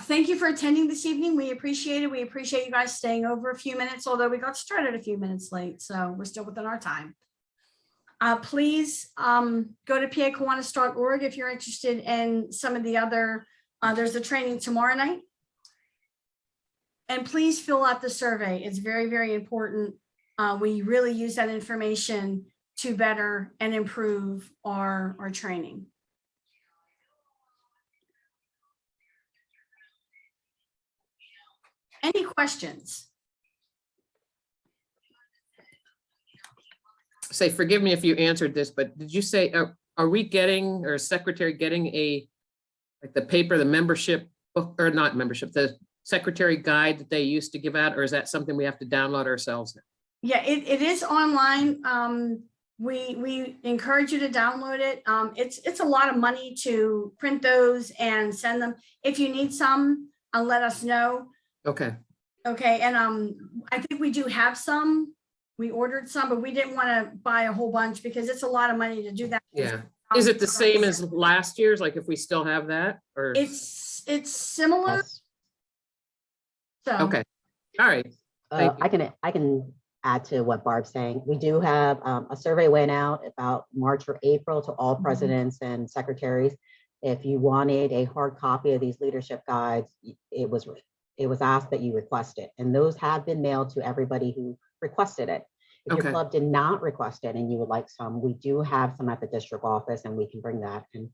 Thank you for attending this evening. We appreciate it. We appreciate you guys staying over a few minutes, although we got started a few minutes late, so we're still within our time. Please go to pakiwanis.org if you're interested in some of the other, there's a training tomorrow night. And please fill out the survey. It's very, very important. We really use that information to better and improve our training. Any questions? Say, forgive me if you answered this, but did you say, are we getting, or is secretary getting like the paper, the membership book, or not membership, the secretary guide that they used to give out, or is that something we have to download ourselves? Yeah, it is online. We encourage you to download it. It's a lot of money to print those and send them. If you need some, let us know. Okay. Okay, and I think we do have some. We ordered some, but we didn't want to buy a whole bunch because it's a lot of money to do that. Yeah. Is it the same as last year's? Like if we still have that, or? It's similar. Yes. So. Okay. All right. Thank you. I can add to what Barb's saying. We do have a survey went out about March or April to all presidents and secretaries. If you wanted a hard copy of these leadership guides, it was asked that you request it, and those have been mailed to everybody who requested it. If Okay. your club did not request it and you would like some, we do have some at the district office, and we can bring that. And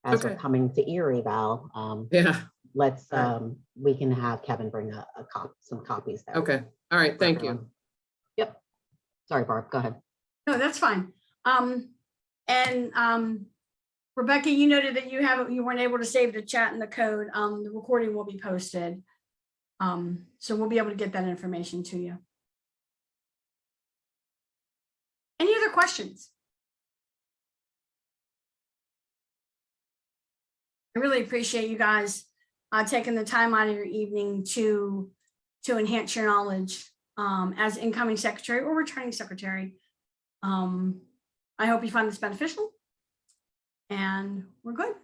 as we're Okay. coming to Erie, Val, Yeah. let's All right. we can have Kevin bring some copies there. Okay. All right. for Thank everyone. you. Yep. Sorry, Barb, go ahead. No, that's fine. And Rebecca, you noted that you weren't able to save the chat and the code. The recording will be posted. So we'll be able to get that information to you. Any other questions? I really appreciate you guys taking the time out of your evening to enhance your knowledge as incoming secretary or returning secretary. I hope you find this beneficial, and we're good.